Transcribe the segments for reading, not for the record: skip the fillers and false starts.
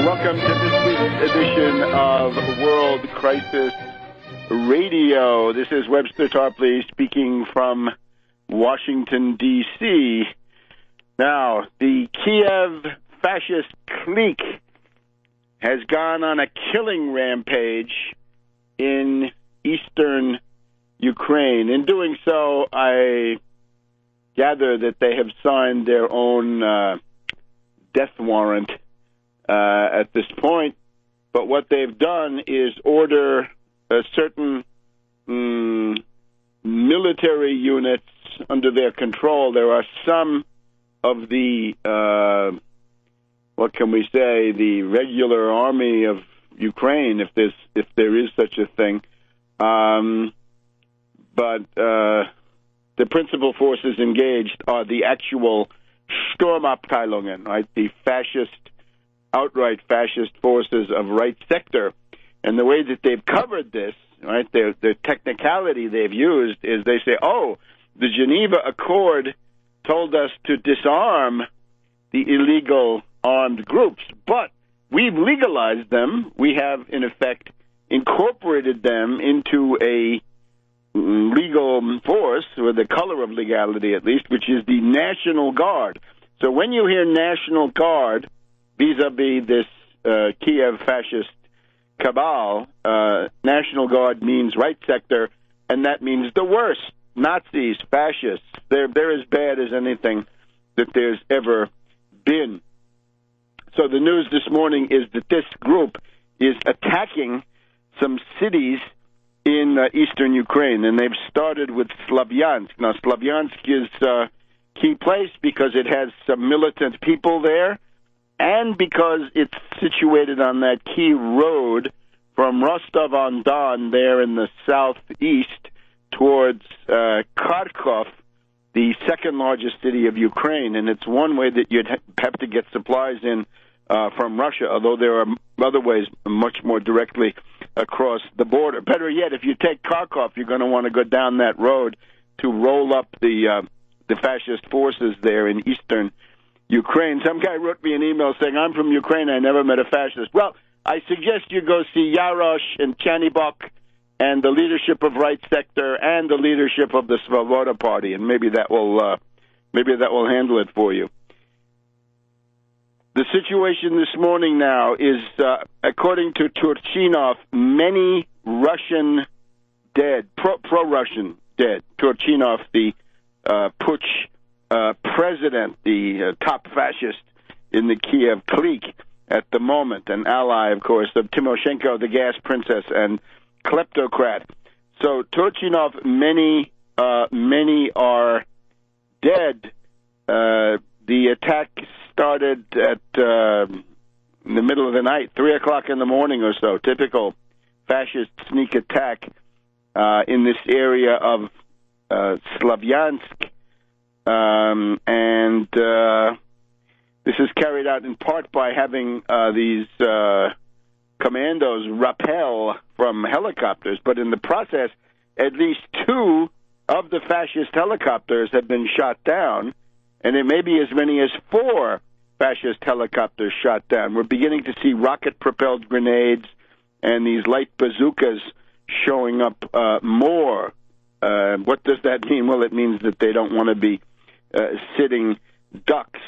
Welcome to this week's edition of World Crisis Radio. This is Webster Tarpley speaking from Washington, D.C. Now, the Kiev fascist clique has gone on a killing rampage in eastern Ukraine. In doing so, I gather that they have signed their own death warrant at this point. But what they've done is order certain military units under their control. There are some of the, what can we say, the regular army of Ukraine, if there is such a thing. But the principal forces engaged are the actual Sturmabteilungen, right? The outright fascist forces of right sector. And the way that they've covered this, right, the technicality they've used is they say, oh, the Geneva Accord told us to disarm the illegal armed groups, but we've legalized them. We have, in effect, incorporated them into a legal force, or the color of legality at least, which is the National Guard. So when you hear National Guard vis-a-vis this Kiev fascist cabal, National Guard means right sector, and that means the worst. Nazis, fascists, they're as bad as anything that there's ever been. So the news this morning is that this group is attacking some cities in eastern Ukraine, and they've started with Slavyansk. Now, Slavyansk is a key place because it has some militant people there, and because it's situated on that key road from Rostov-on-Don there in the southeast towards Kharkov, the second largest city of Ukraine, and it's one way that you'd have to get supplies in from Russia, although there are other ways much more directly across the border. Better yet, if you take Kharkov, you're going to want to go down that road to roll up the fascist forces there in eastern Ukraine. Some guy wrote me an email saying, I'm from Ukraine, I never met a fascist. Well, I suggest you go see Yarosh and Chanibok and the leadership of Right Sector and the leadership of the Svoboda Party, and maybe that will handle it for you. The situation this morning now is, according to Turchinov, many Russian dead, pro-Russian dead. Turchinov, the Putsch president, the top fascist in the Kiev clique at the moment, an ally, of course, of Timoshenko, the gas princess, and kleptocrat. So Turchinov, many are dead. The attack started at in the middle of the night, 3 o'clock in the morning or so. Typical fascist sneak attack in this area of Slavyansk, and this is carried out in part by having these commandos rappel from helicopters, but in the process, at least 2 of the fascist helicopters have been shot down, and it may be as many as 4 fascist helicopters shot down. We're beginning to see rocket-propelled grenades and these light bazookas showing up more. What does that mean? Well, it means that they don't want to be sitting ducks.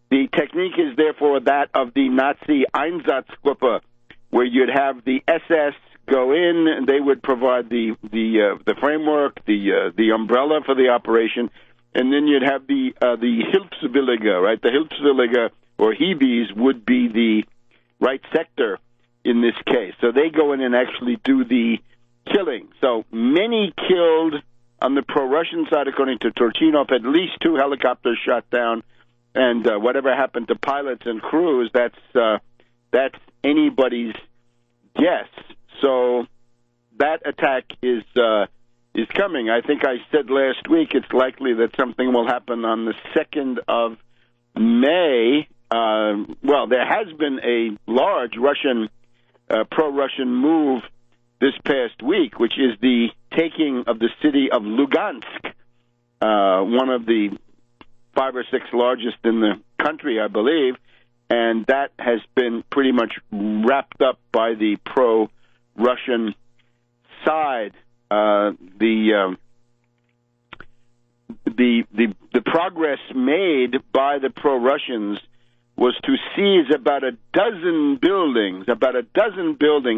The technique is therefore that of the Nazi Einsatzgruppe, where you'd have the SS go in, and they would provide the framework, the umbrella for the operation, and then you'd have the Hilfswillige, right? The Hilfswillige, or Hebes, would be the right sector in this case. So they go in and actually do the killing. So many killed on the pro-Russian side, according to Turchinov, at least 2 helicopters shot down, and whatever happened to pilots and crews, that's anybody's guess. So that attack is coming. I think I said last week it's likely that something will happen on the 2nd of May. Well, there has been a large pro-Russian move this past week, which is the taking of the city of Lugansk, one of the 5 or 6 largest in the country, I believe, and that has been pretty much wrapped up by the pro-Russian side. The progress made by the pro-Russians was to seize about a dozen buildings,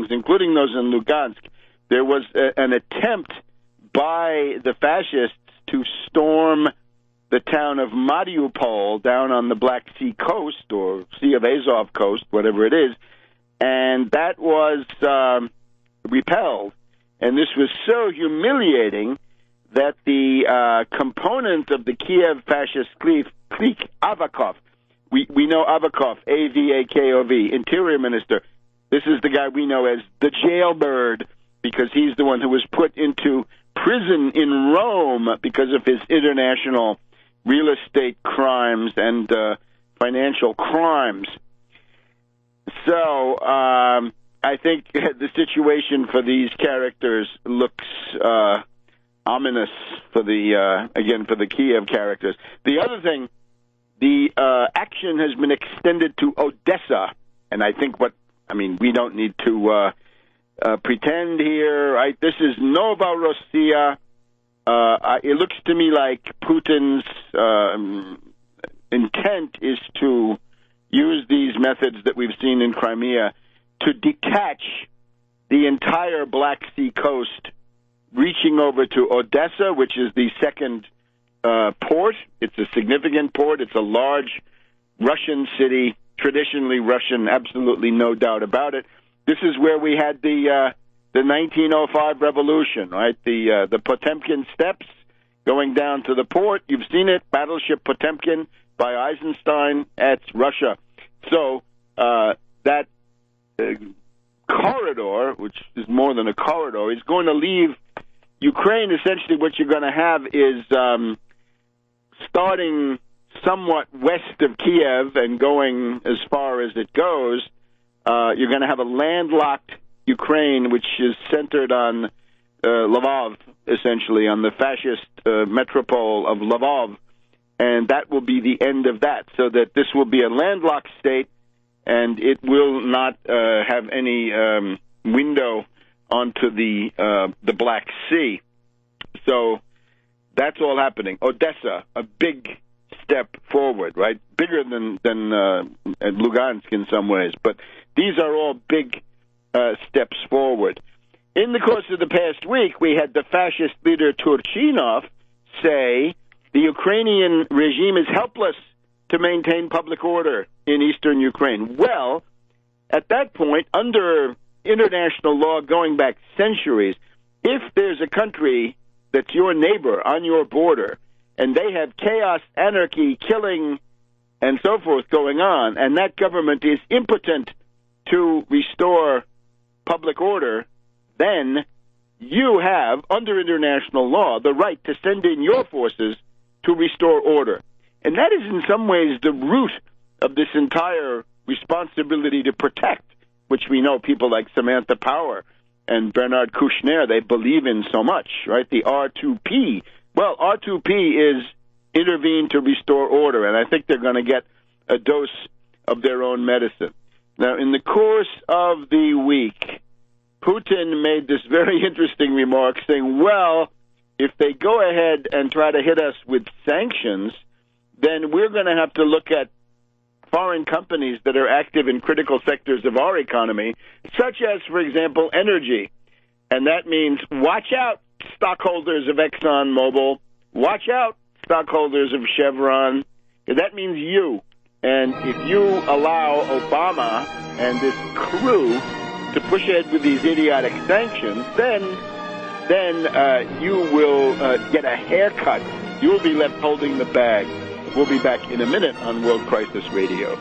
including those in Lugansk. There was an attempt by the fascists to storm the town of Mariupol down on the Black Sea coast, or Sea of Azov coast, whatever it is, and that was repelled. And this was so humiliating that the component of the Kiev fascist clique, Avakov, we know Avakov, A-V-A-K-O-V, Interior Minister. This is the guy we know as the jailbird, because he's the one who was put into prison in Rome because of his international real estate crimes and financial crimes. So I think the situation for these characters looks ominous for the Kiev characters. The other thing, the action has been extended to Odessa, and I think we don't need to pretend here, right? This is Novorossiya. It looks to me like Putin's intent is to use these methods that we've seen in Crimea to detach the entire Black Sea coast, reaching over to Odessa, which is the second port. It's a significant port. It's a large Russian city, traditionally Russian, absolutely no doubt about it. This is where we had the 1905 revolution, right? The Potemkin steps going down to the port. You've seen it, Battleship Potemkin by Eisenstein. That's Russia. So that corridor, which is more than a corridor, is going to leave Ukraine. Essentially what you're going to have is starting somewhat west of Kiev and going as far as it goes. You're going to have a landlocked Ukraine, which is centered on Lvov, essentially, on the fascist metropole of Lvov, and that will be the end of that, so that this will be a landlocked state, and it will not have any window onto the Black Sea. So that's all happening. Odessa, a big step forward, right? Bigger than Lugansk in some ways, but these are all big steps forward. In the course of the past week, we had the fascist leader Turchinov say the Ukrainian regime is helpless to maintain public order in eastern Ukraine. Well, at that point, under international law going back centuries, if there's a country that's your neighbor on your border, and they have chaos, anarchy, killing, and so forth going on, and that government is impotent to restore public order, then you have, under international law, the right to send in your forces to restore order. And that is in some ways the root of this entire responsibility to protect, which we know people like Samantha Power and Bernard Kouchner, they believe in so much, right? The R2P. Well, R2P is intervene to restore order, and I think they're going to get a dose of their own medicine. Now, in the course of the week, Putin made this very interesting remark saying, well, if they go ahead and try to hit us with sanctions, then we're going to have to look at foreign companies that are active in critical sectors of our economy, such as, for example, energy. And that means watch out, stockholders of ExxonMobil. Watch out, stockholders of Chevron. That means you. And if you allow Obama and this crew to push ahead with these idiotic sanctions, then you will get a haircut. You will be left holding the bag. We'll be back in a minute on World Crisis Radio.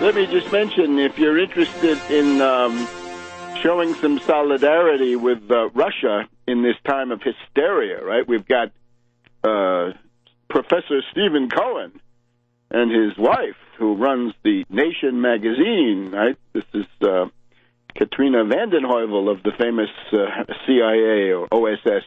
Let me just mention, if you're interested in showing some solidarity with Russia in this time of hysteria, right? We've got Professor Stephen Cohen and his wife, who runs the Nation magazine, right? This is Katrina vanden Heuvel of the famous CIA or OSS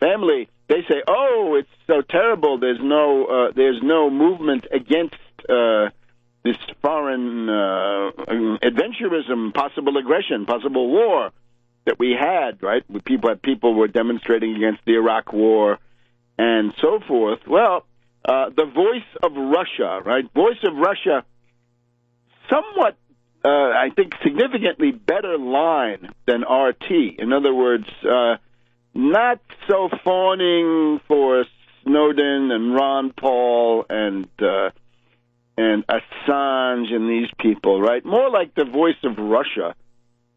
family. They say, oh, it's so terrible. There's no movement against this foreign adventurism, possible aggression, possible war that we had, right? People were demonstrating against the Iraq War and so forth. Well, the voice of Russia, right? Voice of Russia, somewhat, I think, significantly better line than RT. In other words, not so fawning for Snowden and Ron Paul and Assange and these people, right? More like the voice of Russia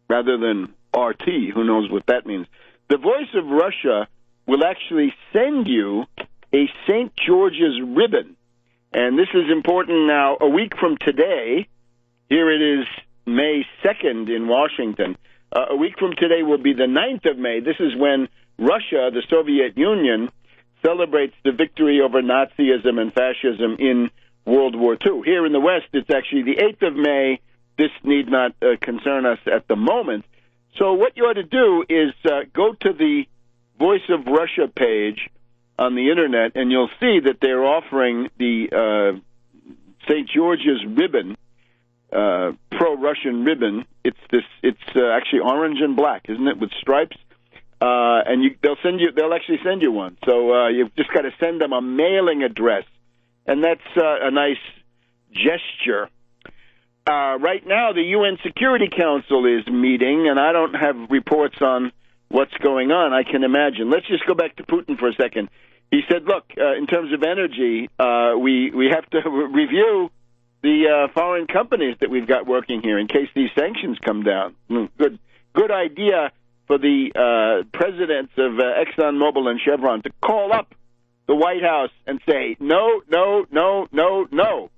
rather than RT. Who knows what that means? The voice of Russia will actually send you a St. George's ribbon. And this is important now. A week from today, here it is May 2nd in Washington. A week from today will be the 9th of May. This is when Russia, the Soviet Union, celebrates the victory over Nazism and fascism in World War II. Here in the West, it's actually the 8th of May. This need not concern us at the moment. So what you ought to do is go to the Voice of Russia page on the Internet, and you'll see that they're offering the St. George's ribbon, pro-Russian ribbon. It's actually orange and black, isn't it, with stripes? And they'll actually send you one. So you've just got to send them a mailing address, and that's a nice gesture. Right now, the UN Security Council is meeting, and I don't have reports on what's going on. I can imagine. Let's just go back to Putin for a second. He said, look, in terms of energy, we have to review the foreign companies that we've got working here in case these sanctions come down. Good idea for the presidents of ExxonMobil and Chevron to call up the White House and say, no, no, no, no, no.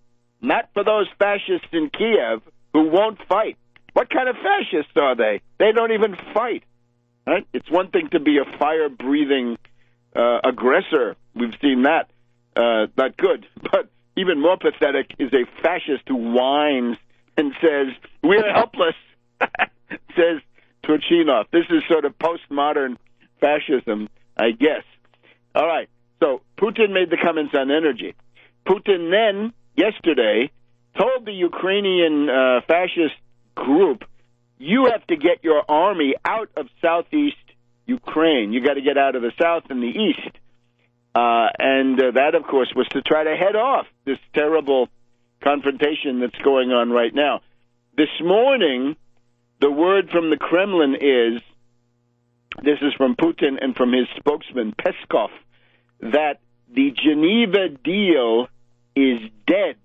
Not for those fascists in Kiev who won't fight. What kind of fascists are they? They don't even fight. Right? It's one thing to be a fire-breathing aggressor. We've seen that. Not good. But even more pathetic is a fascist who whines and says, we're helpless, says Turchinov. This is sort of postmodern fascism, I guess. All right. So Putin made the comments on energy. Putin then, yesterday, told the Ukrainian fascist group, you have to get your army out of southeast Ukraine. You got to get out of the south and the east. And that, of course, was to try to head off this terrible confrontation that's going on right now. This morning, the word from the Kremlin is, this is from Putin and from his spokesman, Peskov, that the Geneva deal is dead.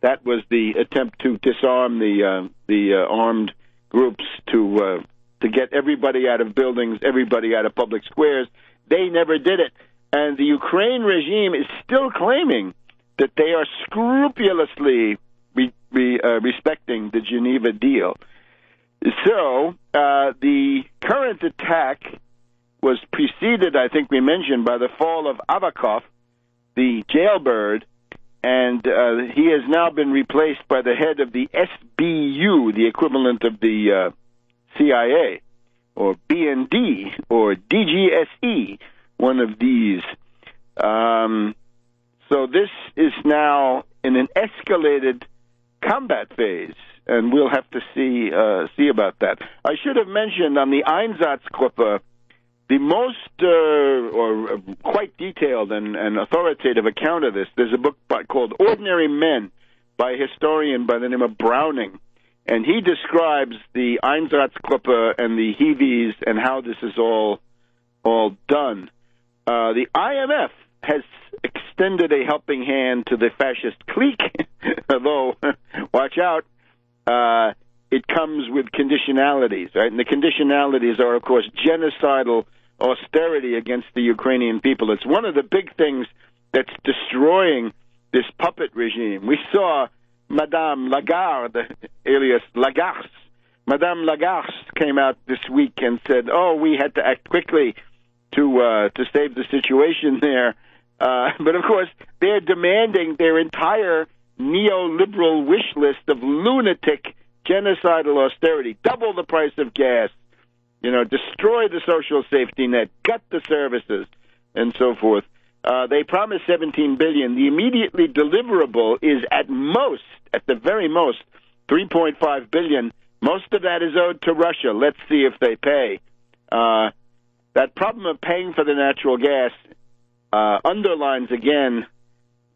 That was the attempt to disarm the armed groups to get everybody out of buildings, everybody out of public squares. They never did it. And the Ukraine regime is still claiming that they are scrupulously respecting the Geneva deal. So the current attack was preceded, I think we mentioned, by the fall of Avakov, the jailbird, and he has now been replaced by the head of the SBU, the equivalent of the CIA, or BND, or DGSE, one of these. So this is now in an escalated combat phase, and we'll have to see about that. I should have mentioned on the Einsatzgruppe, the most, or quite detailed and authoritative account of this, there's a book called Ordinary Men by a historian by the name of Browning, and he describes the Einsatzgruppe and the Hiwis and how this is all done. The IMF has extended a helping hand to the fascist clique, although, watch out, it comes with conditionalities, right? And the conditionalities are, of course, genocidal austerity against the Ukrainian people. It's one of the big things that's destroying this puppet regime. We saw Madame Lagarde, alias Lagarde. Madame Lagarde came out this week and said, we had to act quickly to save the situation there. But, of course, they're demanding their entire neoliberal wish list of lunatic genocidal austerity, double the price of gas, destroy the social safety net, gut the services, and so forth. They promised $17 billion. The immediately deliverable is at the very most, $3.5 billion. Most of that is owed to Russia. Let's see if they pay. That problem of paying for the natural gas underlines again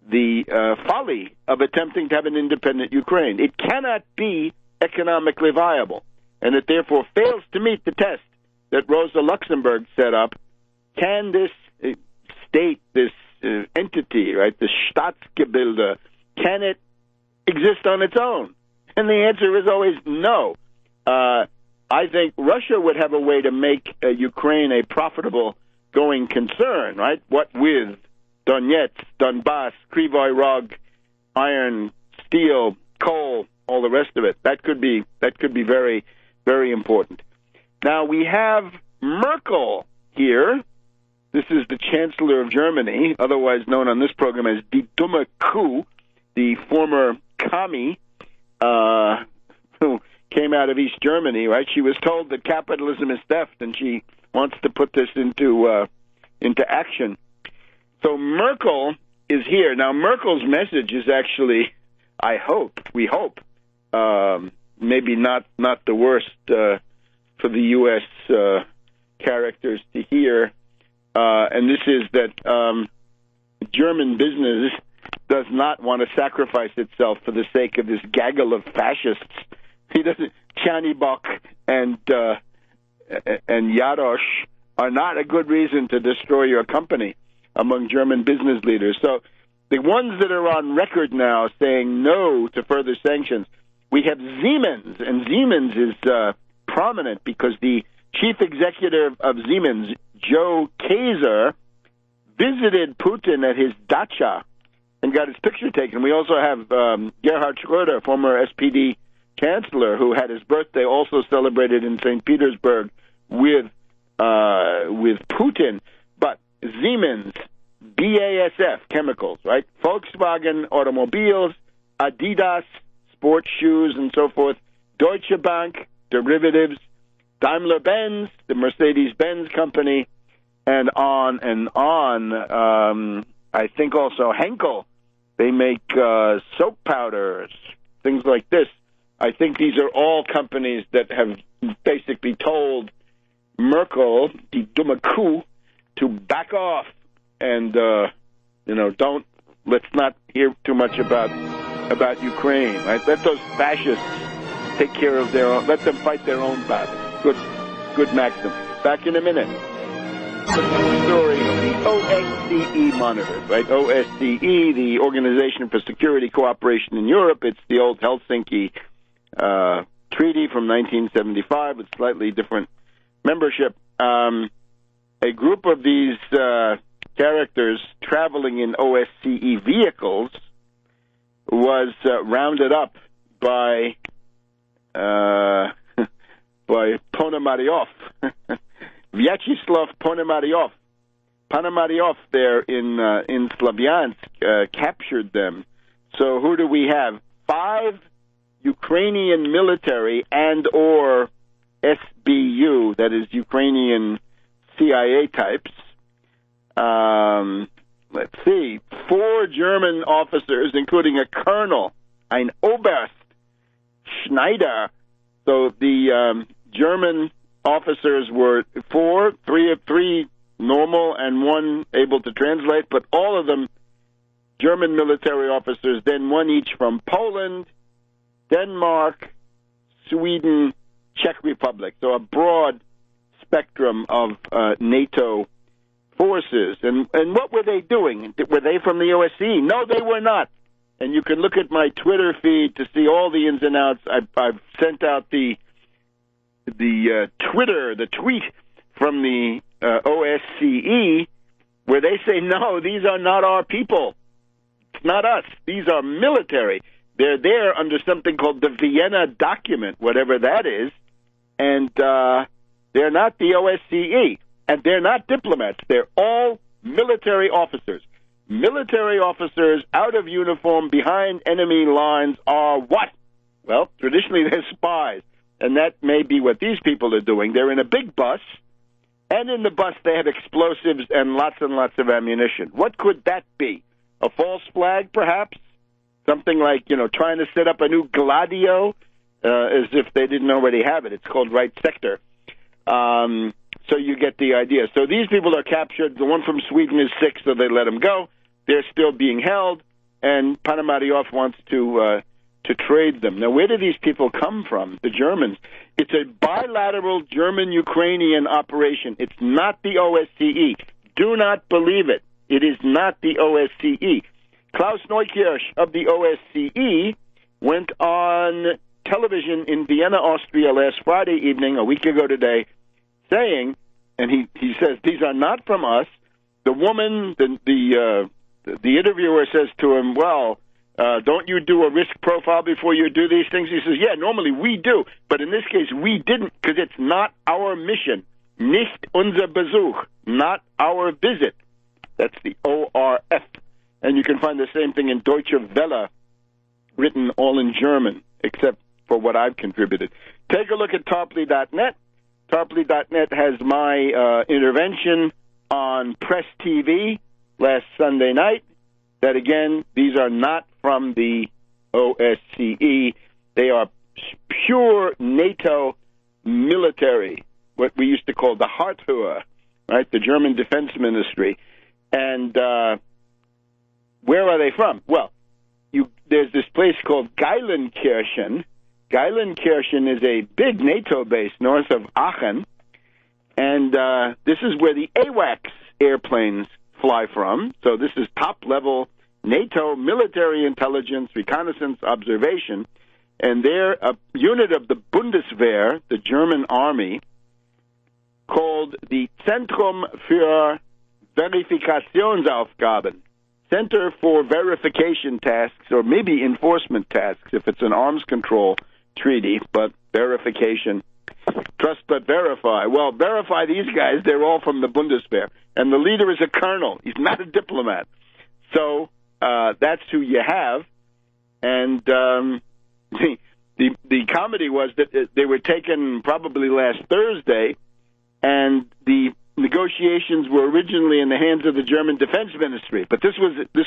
the folly of attempting to have an independent Ukraine. It cannot be economically viable, and it therefore fails to meet the test that Rosa Luxemburg set up. Can this state, this entity, right, the Staatsgebilde, can it exist on its own? And the answer is always no. I think Russia would have a way to make Ukraine a profitable going concern, right? What with Donetsk, Donbass, Kryvyi Rog, iron, steel, coal, all the rest of it. That could be very, very important. Now we have Merkel here. This is the Chancellor of Germany, otherwise known on this program as Die Dumme Kuh, the former commie who came out of East Germany, right? She was told that capitalism is theft, and she wants to put this into action. So Merkel is here. Now, Merkel's message is actually, we hope, maybe not the worst for the U.S. characters to hear. And this is that German business does not want to sacrifice itself for the sake of this gaggle of fascists. He doesn't. Chanibok and Jarosz are not a good reason to destroy your company among German business leaders. So the ones that are on record now saying no to further sanctions, we have Siemens, and Siemens is prominent because the chief executive of Siemens, Joe Kaiser, visited Putin at his dacha and got his picture taken. We also have Gerhard Schröder, former SPD chancellor, who had his birthday also celebrated in St. Petersburg with Putin. But Siemens, BASF chemicals, right? Volkswagen automobiles, Adidas sports shoes and so forth, Deutsche Bank derivatives, Daimler-Benz, the Mercedes-Benz company, and on and on. I think also Henkel, they make soap powders, things like this. I think these are all companies that have basically told Merkel, die dumme Kuh, to back off and let's not hear too much about Ukraine. Right? Let those fascists take care of their own. Let them fight their own battles. Good maxim. Back in a minute. The story of the OSCE monitors, right? OSCE, the Organization for Security Cooperation in Europe. It's the old Helsinki treaty from 1975 with slightly different membership. A group of these characters traveling in OSCE vehicles was rounded up by Ponomaryov, Vyacheslav Ponomaryov. Ponomaryov there in Slavyansk captured them. So who do we have? 5 Ukrainian military and or SBU, that is Ukrainian CIA types. Let's see, 4 German officers, including a colonel, ein Oberst Schneider. So the German officers were 4, 3 normal and 1 able to translate, but all of them German military officers, then 1 each from Poland, Denmark, Sweden, Czech Republic. So a broad spectrum of NATO forces. And what were they doing? Were they from the OSCE? No, they were not. And you can look at my Twitter feed to see all the ins and outs. I've sent out the tweet from the OSCE where they say, no, these are not our people. It's not us. These are military. They're there under something called the Vienna document, whatever that is, and they're not the OSCE, and they're not diplomats. They're all military officers. Military officers out of uniform behind enemy lines are what? Well, traditionally they're spies, and that may be what these people are doing. They're in a big bus, And in the bus, they have explosives and lots of ammunition. What could that be? A false flag, perhaps? Something like, trying to set up a new Gladio, as if they didn't already have it. It's called Right Sector. So you get the idea. So these people are captured. The one from Sweden is sick, so they let him go. They're still being held, and Ponomaryov wants to trade them. Now, where do these people come from? The Germans. It's a bilateral German-Ukrainian operation. It's not the OSCE. Do not believe it. It is not the OSCE. Klaus Neukirch of the OSCE went on television in Vienna, Austria last Friday evening, a week ago today, saying, and he says, these are not from us. The woman, the interviewer says to him, well, don't you do a risk profile before you do these things? He says, yeah, normally we do, but in this case we didn't because it's not our mission. Nicht unser Besuch, not our visit. That's the ORF. And you can find the same thing in Deutsche Welle, written all in German, except for what I've contributed. Take a look at Tarpley.net. Tarpley.net has my intervention on Press TV last Sunday night. That, again, these are not from the OSCE. They are pure NATO military, what we used to call the Hartruhe, right, the German Defense Ministry. And where are they from? Well, there's this place called Geilenkirchen. Geilenkirchen is a big NATO base north of Aachen, and this is where the AWACS airplanes fly from. So this is top-level NATO military intelligence, reconnaissance, observation, and they're a unit of the Bundeswehr, the German army, called the Zentrum für Verifikationsaufgaben, Center for Verification Tasks, or maybe enforcement tasks if it's an arms control treaty, but verification. Trust but verify. Well, verify these guys. They're all from the Bundeswehr. And the leader is a colonel. He's not a diplomat. So that's who you have. And the comedy was that they were taken probably last Thursday, and the negotiations were originally in the hands of the German Defense Ministry. But this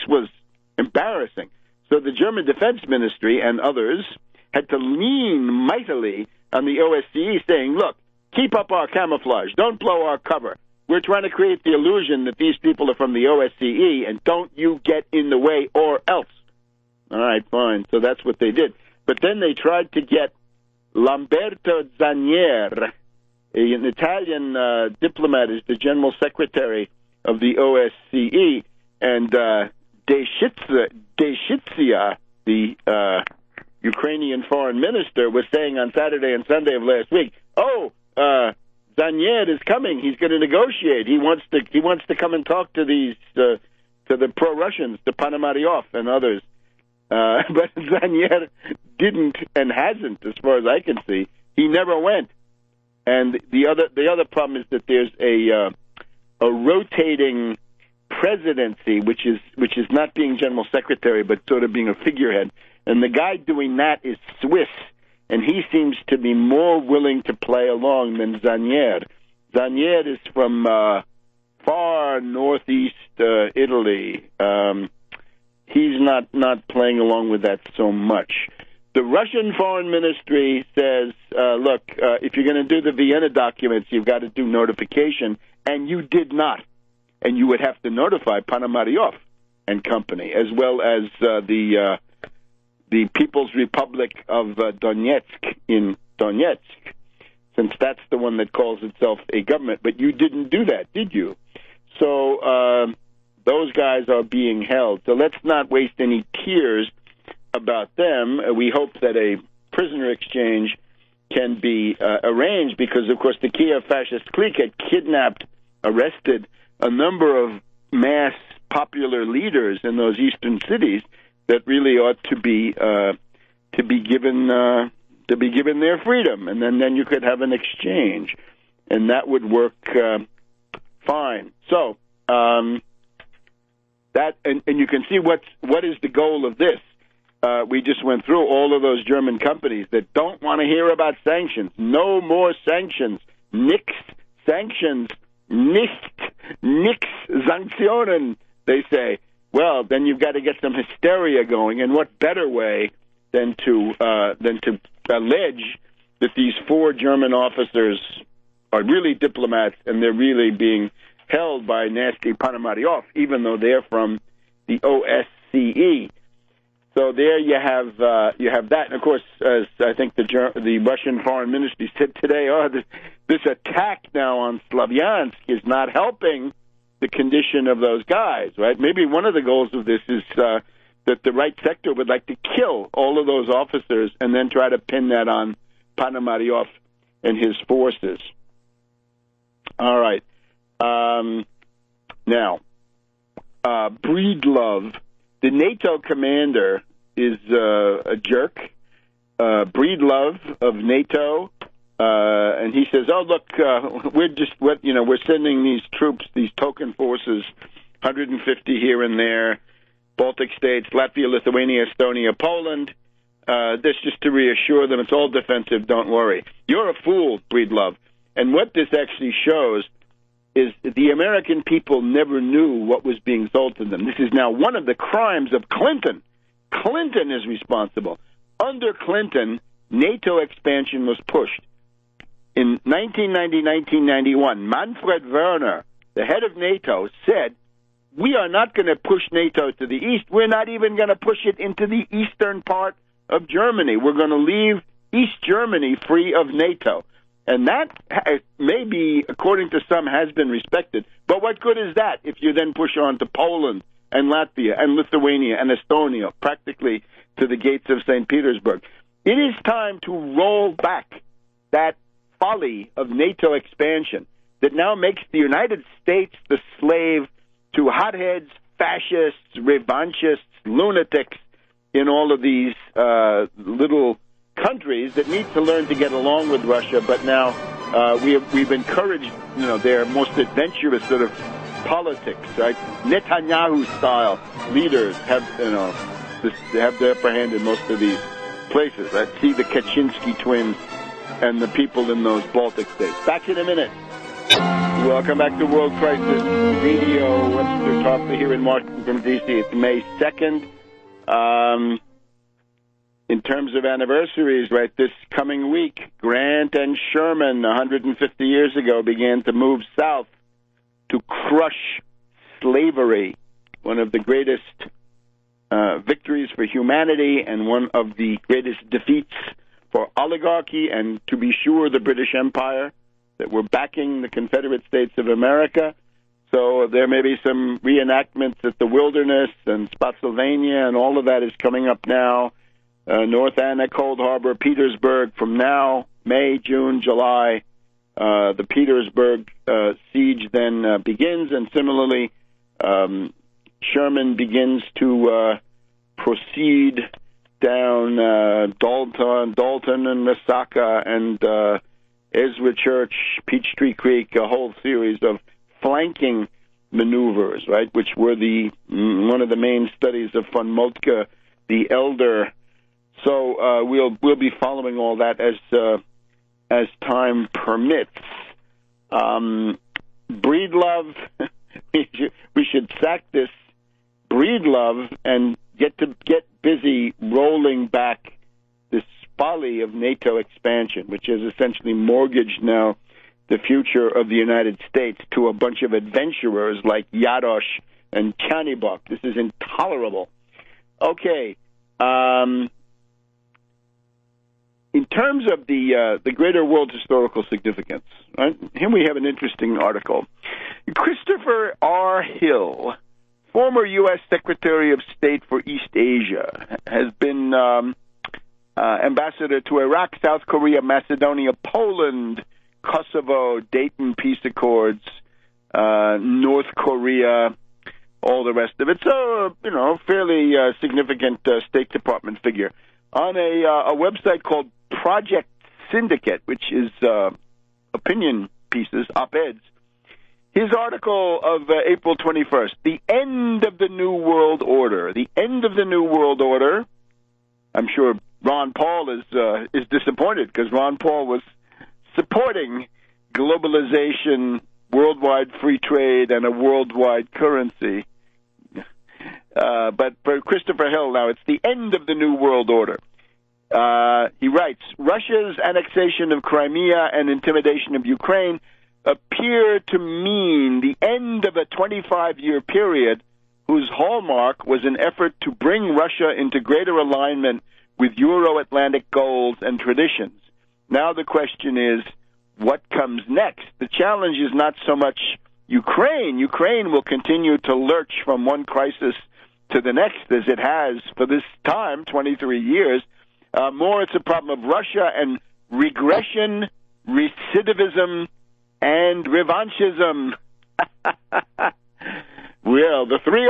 was embarrassing. So the German Defense Ministry and others had to lean mightily on the OSCE, saying, look, keep up our camouflage. Don't blow our cover. We're trying to create the illusion that these people are from the OSCE, and don't you get in the way or else. All right, fine. So that's what they did. But then they tried to get Lamberto Zanier, an Italian diplomat, is the general secretary of the OSCE, and Deshitsia, the Ukrainian foreign minister, was saying on Saturday and Sunday of last week, Zanier is coming. He's going to negotiate. He wants to come and talk to these to the pro-Russians, to Ponomaryov and others. But Zanier didn't and hasn't, as far as I can see. He never went. And the other problem is that there's a rotating presidency, which is not being general secretary, but sort of being a figurehead. And the guy doing that is Swiss, and he seems to be more willing to play along than Zanier. Zanier is from far northeast Italy. He's not playing along with that so much. The Russian Foreign Ministry says, look, if you're going to do the Vienna documents, you've got to do notification, and you did not. And you would have to notify Ponomaryov and company, as well as the People's Republic of Donetsk in Donetsk, since that's the one that calls itself a government. But you didn't do that, did you? So those guys are being held. So let's not waste any tears about them. We hope that a prisoner exchange can be arranged because, of course, the Kiev fascist clique had kidnapped, arrested a number of mass popular leaders in those eastern cities that really ought to be given their freedom, and then you could have an exchange, and that would work fine. So that and you can see what is the goal of this. We just went through all of those German companies that don't want to hear about sanctions. No more sanctions. Nix sanctions nix Sanktionen, they say. Well, then you've got to get some hysteria going, and what better way than to allege that these 4 German officers are really diplomats and they're really being held by nasty Ponomaryov, even though they're from the OSCE. So there you have that, and of course, as I think the Russian Foreign Ministry said today, this attack now on Slavyansk is not helping the condition of those guys, right? Maybe one of the goals of this is that the right sector would like to kill all of those officers and then try to pin that on Ponomaryov and his forces. All right. Now, Breedlove, the NATO commander, is a jerk. Breedlove of NATO, and he says, "Oh, look, we're sending these troops, these token forces, 150 here and there, Baltic states, Latvia, Lithuania, Estonia, Poland. This just to reassure them it's all defensive. Don't worry." You're a fool, Breedlove. And what this actually shows is the American people never knew what was being sold to them. This is now one of the crimes of Clinton. Clinton is responsible. Under Clinton, NATO expansion was pushed. In 1990-1991, Manfred Werner, the head of NATO, said, "We are not going to push NATO to the east. We're not even going to push it into the eastern part of Germany. We're going to leave East Germany free of NATO." And that maybe, according to some, has been respected. But what good is that if you then push on to Poland and Latvia and Lithuania and Estonia, practically to the gates of St. Petersburg? It is time to roll back that folly of NATO expansion that now makes the United States the slave to hotheads, fascists, revanchists, lunatics in all of these little countries that need to learn to get along with Russia, but now we've encouraged their most adventurous sort of politics, right? Netanyahu-style leaders have the upper hand in most of these places. Right? See the Kaczynski twins and the people in those Baltic states. Back in a minute. Welcome back to World Crisis Radio. Webster Tarpley here in Washington, D.C. It's May 2nd. In terms of anniversaries, right, this coming week, Grant and Sherman, 150 years ago, began to move south to crush slavery, one of the greatest victories for humanity and one of the greatest defeats for oligarchy and, to be sure, the British Empire that were backing the Confederate States of America. So there may be some reenactments at the Wilderness and Spotsylvania, and all of that is coming up now. North Anna, Cold Harbor, Petersburg, from now, May, June, July, the Petersburg siege then begins, and similarly, Sherman begins to proceed down Dalton and Massaca and Ezra Church, Peachtree Creek, a whole series of flanking maneuvers, right, which were one of the main studies of von Moltke the Elder. So we'll be following all that as time permits. Breedlove, we should sack this Breedlove and get busy rolling back this folly of NATO expansion, which has essentially mortgaged now the future of the United States to a bunch of adventurers like Yarosh and Chanibok. This is intolerable. Okay. In terms of the greater world historical significance, right? Here we have an interesting article. Christopher R. Hill, former U.S. Secretary of State for East Asia, has been ambassador to Iraq, South Korea, Macedonia, Poland, Kosovo, Dayton Peace Accords, North Korea, all the rest of it. So, fairly significant State Department figure. On a website called Project Syndicate, which is opinion pieces, op-eds, his article of April 21st, The End of the New World Order. The End of the New World Order. I'm sure Ron Paul is disappointed because Ron Paul was supporting globalization worldwide free trade and a worldwide currency. But for Christopher Hill now, it's the end of the New World Order. He writes, Russia's annexation of Crimea and intimidation of Ukraine appear to mean the end of a 25-year period whose hallmark was an effort to bring Russia into greater alignment with Euro-Atlantic goals and traditions. Now the question is, what comes next? The challenge is not so much Ukraine. Ukraine will continue to lurch from one crisis to the next, as it has for this time, 23 years. More, it's a problem of Russia and regression, recidivism, and revanchism. Well, the three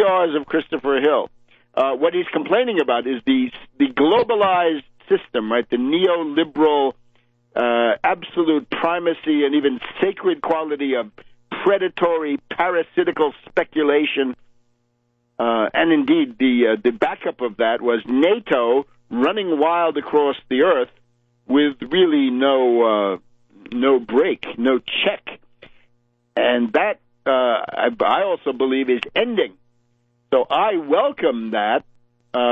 R's of Christopher Hill. What he's complaining about is the globalized system, right? The neoliberal absolute primacy and even sacred quality of predatory, parasitical speculation. And indeed, the backup of that was NATO running wild across the earth with really no break, no check. And that, I also believe, is ending. So I welcome that.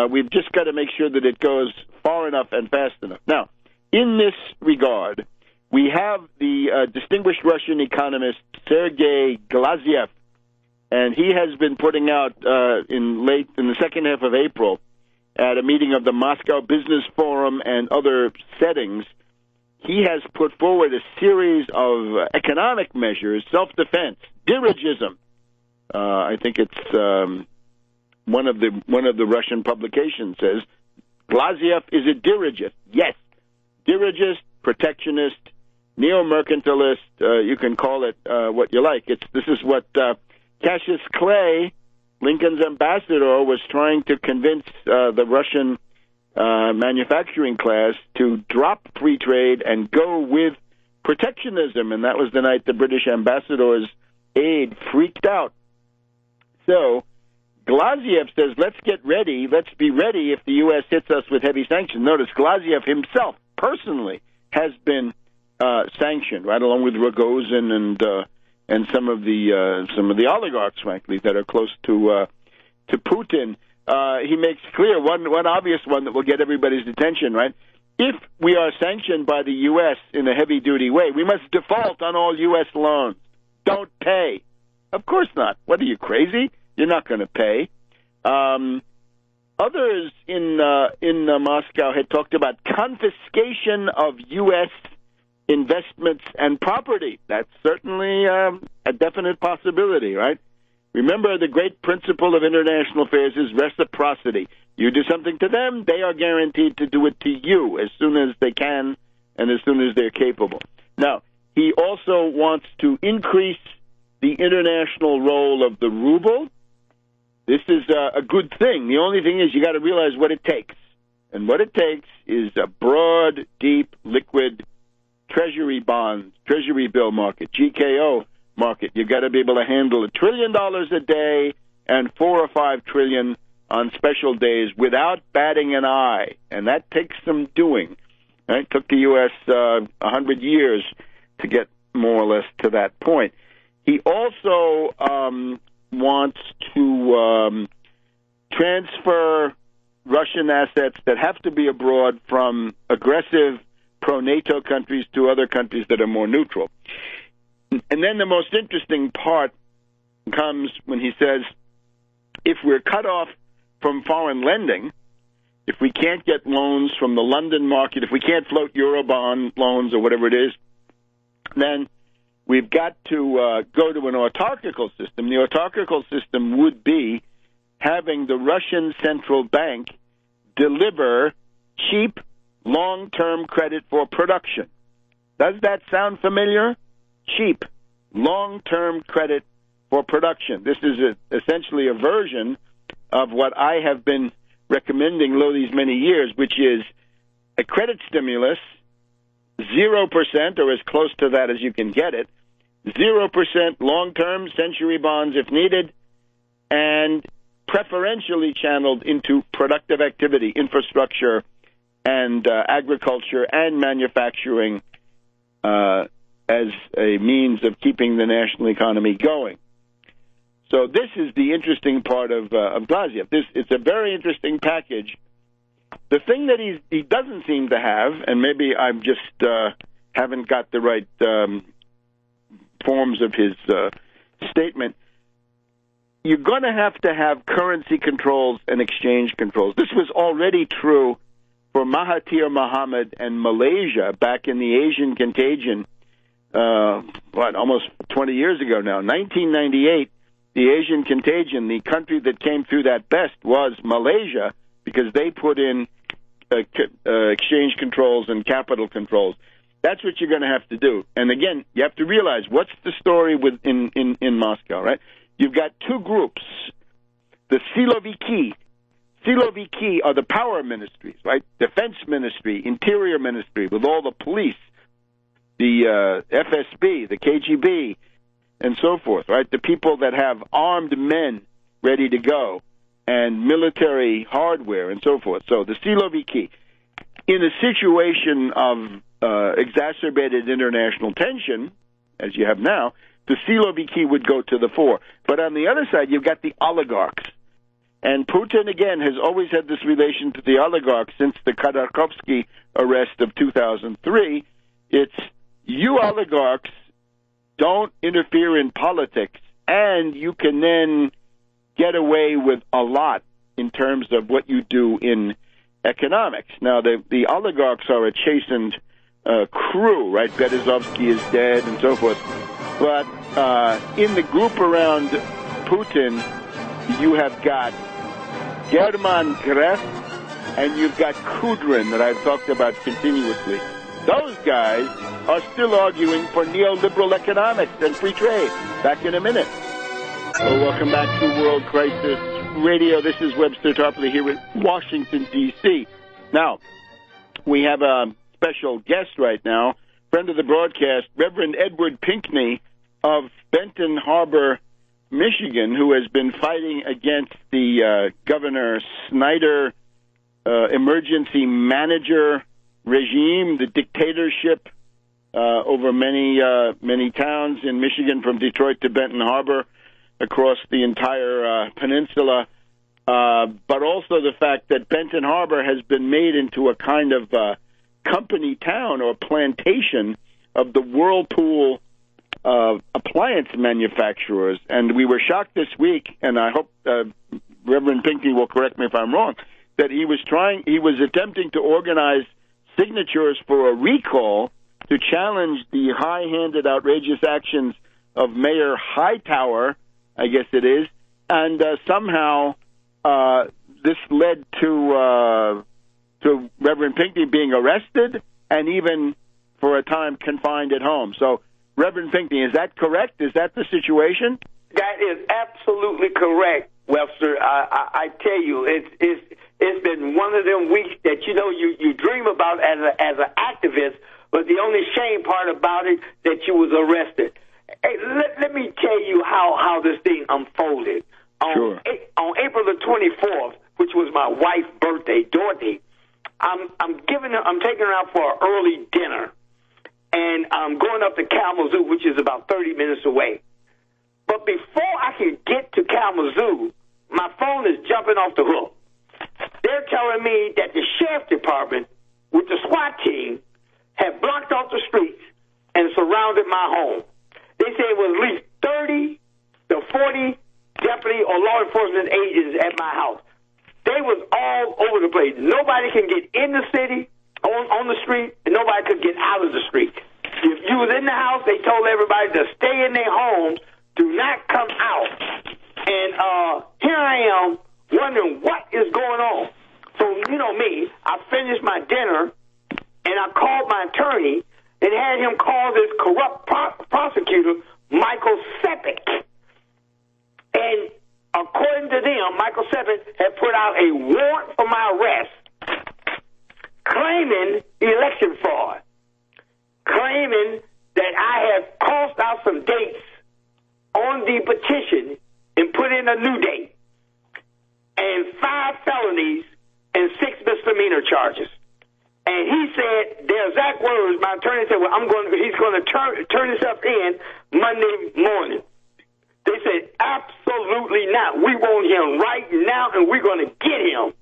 We've just got to make sure that it goes far enough and fast enough. Now, in this regard, we have the distinguished Russian economist Sergei Glaziev, and he has been putting out in the second half of April at a meeting of the Moscow Business Forum and other settings. He has put forward a series of economic measures, self-defense, dirigism. I think it's one of the Russian publications says Glaziev is a dirigist. Yes, dirigist, protectionist, neo-mercantilist. You can call it what you like. This is what Cassius Clay, Lincoln's ambassador, was trying to convince the Russian manufacturing class to drop free trade and go with protectionism. And that was the night the British ambassador's aide freaked out. So Glaziev says, let's get ready. Let's be ready if the U.S. hits us with heavy sanctions. Notice Glaziev himself personally has been sanctioned, right, along with Rogozin and some of the oligarchs, frankly, that are close to Putin. He makes clear one obvious one that will get everybody's attention, right? If we are sanctioned by the U.S. in a heavy-duty way, we must default on all U.S. loans. Don't pay. Of course not. What, are you crazy? You're not going to pay. Others in Moscow had talked about confiscation of U.S. investments and property. That's certainly a definite possibility, right? Remember, the great principle of international affairs is reciprocity. You do something to them, they are guaranteed to do it to you as soon as they can and as soon as they're capable. Now, he also wants to increase the international role of the ruble. This is a good thing. The only thing is you got to realize what it takes. And what it takes is a broad, deep, liquid treasury bonds, treasury bill market, GKO market. You've got to be able to handle $1 trillion a day and $4 or $5 trillion on special days without batting an eye. And that takes some doing. It took the U.S. 100 years to get more or less to that point. He also wants to transfer Russian assets that have to be abroad from aggressive pro-NATO countries to other countries that are more neutral. And then the most interesting part comes when he says, if we're cut off from foreign lending, if we can't get loans from the London market, if we can't float Eurobond loans or whatever it is, then we've got to go to an autarchical system. The autarchical system would be having the Russian central bank deliver cheap, long-term credit for production. Does that sound familiar? Cheap, long-term credit for production. This is essentially a version of what I have been recommending these many years, which is a credit stimulus, 0% or as close to that as you can get it, 0% long-term century bonds if needed, and preferentially channeled into productive activity, infrastructure, and agriculture and manufacturing as a means of keeping the national economy going. So this is the interesting part of Glaziev. It's a very interesting package. The thing that he doesn't seem to have, and maybe I'm just haven't got the right forms of his statement, you're going to have currency controls and exchange controls. This was already true for Mahathir Mohamad and Malaysia back in the Asian contagion, almost 20 years ago now, 1998. The Asian contagion, the country that came through that best was Malaysia, because they put in exchange controls and capital controls. That's what you're going to have to do. And again, you have to realize what's the story in Moscow, right? You've got two groups. The Siloviki. Siloviki are the power ministries, right? Defense ministry, interior ministry, with all the police, the FSB, the KGB, and so forth, right? The people that have armed men ready to go and military hardware and so forth. So the Siloviki, in a situation of exacerbated international tension, as you have now, the Siloviki would go to the fore. But on the other side, you've got the oligarchs. And Putin, again, has always had this relation to the oligarchs since the Khodorkovsky arrest of 2003. It's, you oligarchs don't interfere in politics, and you can then get away with a lot in terms of what you do in economics. Now, the oligarchs are a chastened crew, right? Berezovsky is dead and so forth. But in the group around Putin, you have got German Gref and you've got Kudrin that I've talked about continuously. Those guys are still arguing for neoliberal economics and free trade. Back in a minute. Well, welcome back to World Crisis Radio. This is Webster Tarpley here in Washington, D.C. Now, we have a special guest right now, friend of the broadcast, Reverend Edward Pinckney of Benton Harbor, Michigan, who has been fighting against the Governor Snyder emergency manager regime, the dictatorship over many towns in Michigan, from Detroit to Benton Harbor, across the entire peninsula, but also the fact that Benton Harbor has been made into a kind of company town or plantation of the Whirlpool appliance manufacturers. And we were shocked this week, and I hope Reverend Pinckney will correct me if I'm wrong, that he was attempting to organize signatures for a recall to challenge the high-handed, outrageous actions of Mayor Hightower, I guess it is, and somehow this led to Reverend Pinckney being arrested and even for a time confined at home. So, Reverend Pinckney, is that correct? Is that the situation? That is absolutely correct, Webster. I tell you, it's been one of them weeks that you dream about as an activist, but the only shame part about it that you was arrested. Hey, let me tell you how this thing unfolded. Sure. On April the 24th, which was my wife's birthday, Dorothy, I'm taking her out for an early dinner, and I'm going up to Kalamazoo, which is about 30 minutes away. But before I can get to Kalamazoo, my phone is jumping off the hook. They're telling me that the sheriff's department with the SWAT team had blocked off the streets and surrounded my home. They say it was at least 30 to 40 deputy or law enforcement agents at my house. They was all over the place. Nobody can get in the city, on the street, and nobody could get out of the street. If you was in the house, they told everybody to stay in their homes, do not come out. And here I am wondering what is going on. So, you know me, I finished my dinner, and I called my attorney and had him call this corrupt prosecutor, Michael Sepik. And according to them, Michael Sepik had put out a warrant for my arrest, claiming election fraud, claiming that I had crossed out some dates on the petition and put in a new date, and 5 felonies and 6 misdemeanor charges. And he said, their exact words, my attorney said, well, he's going to turn himself in Monday morning. They said, absolutely not. We want him right now, and we're going to get him.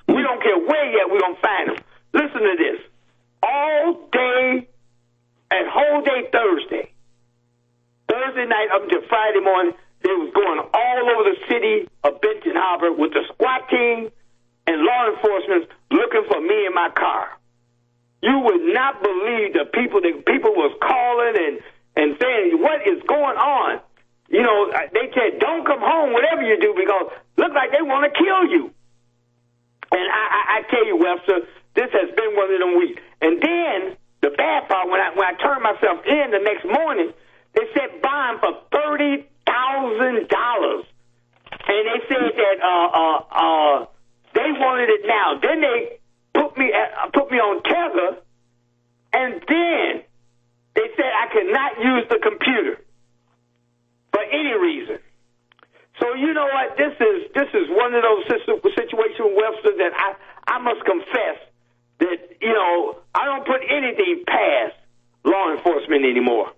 We don't care where yet, we're going to find him. Listen to this. All day and whole day Thursday night up until Friday morning, they was going all over the city of Benton Harbor with the SWAT team and law enforcement looking for me in my car. You would not believe the people was calling and saying, what is going on? You know, they said, don't come home, whatever you do, because look like they want to kill you. And I tell you, Webster, this has been one of them weeks. And then the bad part, when I turned myself in the next morning, they said bond for $30,000. And they said that they wanted it now. Then they put me on tether, and then they said I could not use the computer for any reason. So you know what? This is one of those situations, Webster, that I must confess that, you know, I don't put anything past law enforcement anymore.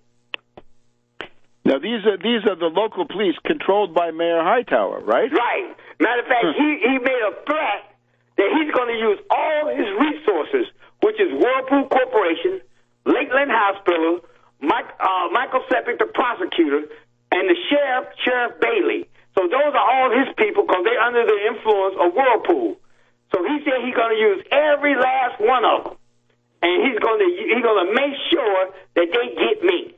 Now, these are the local police controlled by Mayor Hightower, right? Right. Matter of fact, he made a threat that he's going to use all his resources, which is Whirlpool Corporation, Lakeland Hospital, Michael Seppick, the prosecutor, and the Sheriff Bailey. So those are all his people because they're under the influence of Whirlpool. So he said he's going to use every last one of them, and he's going to make sure that they get me.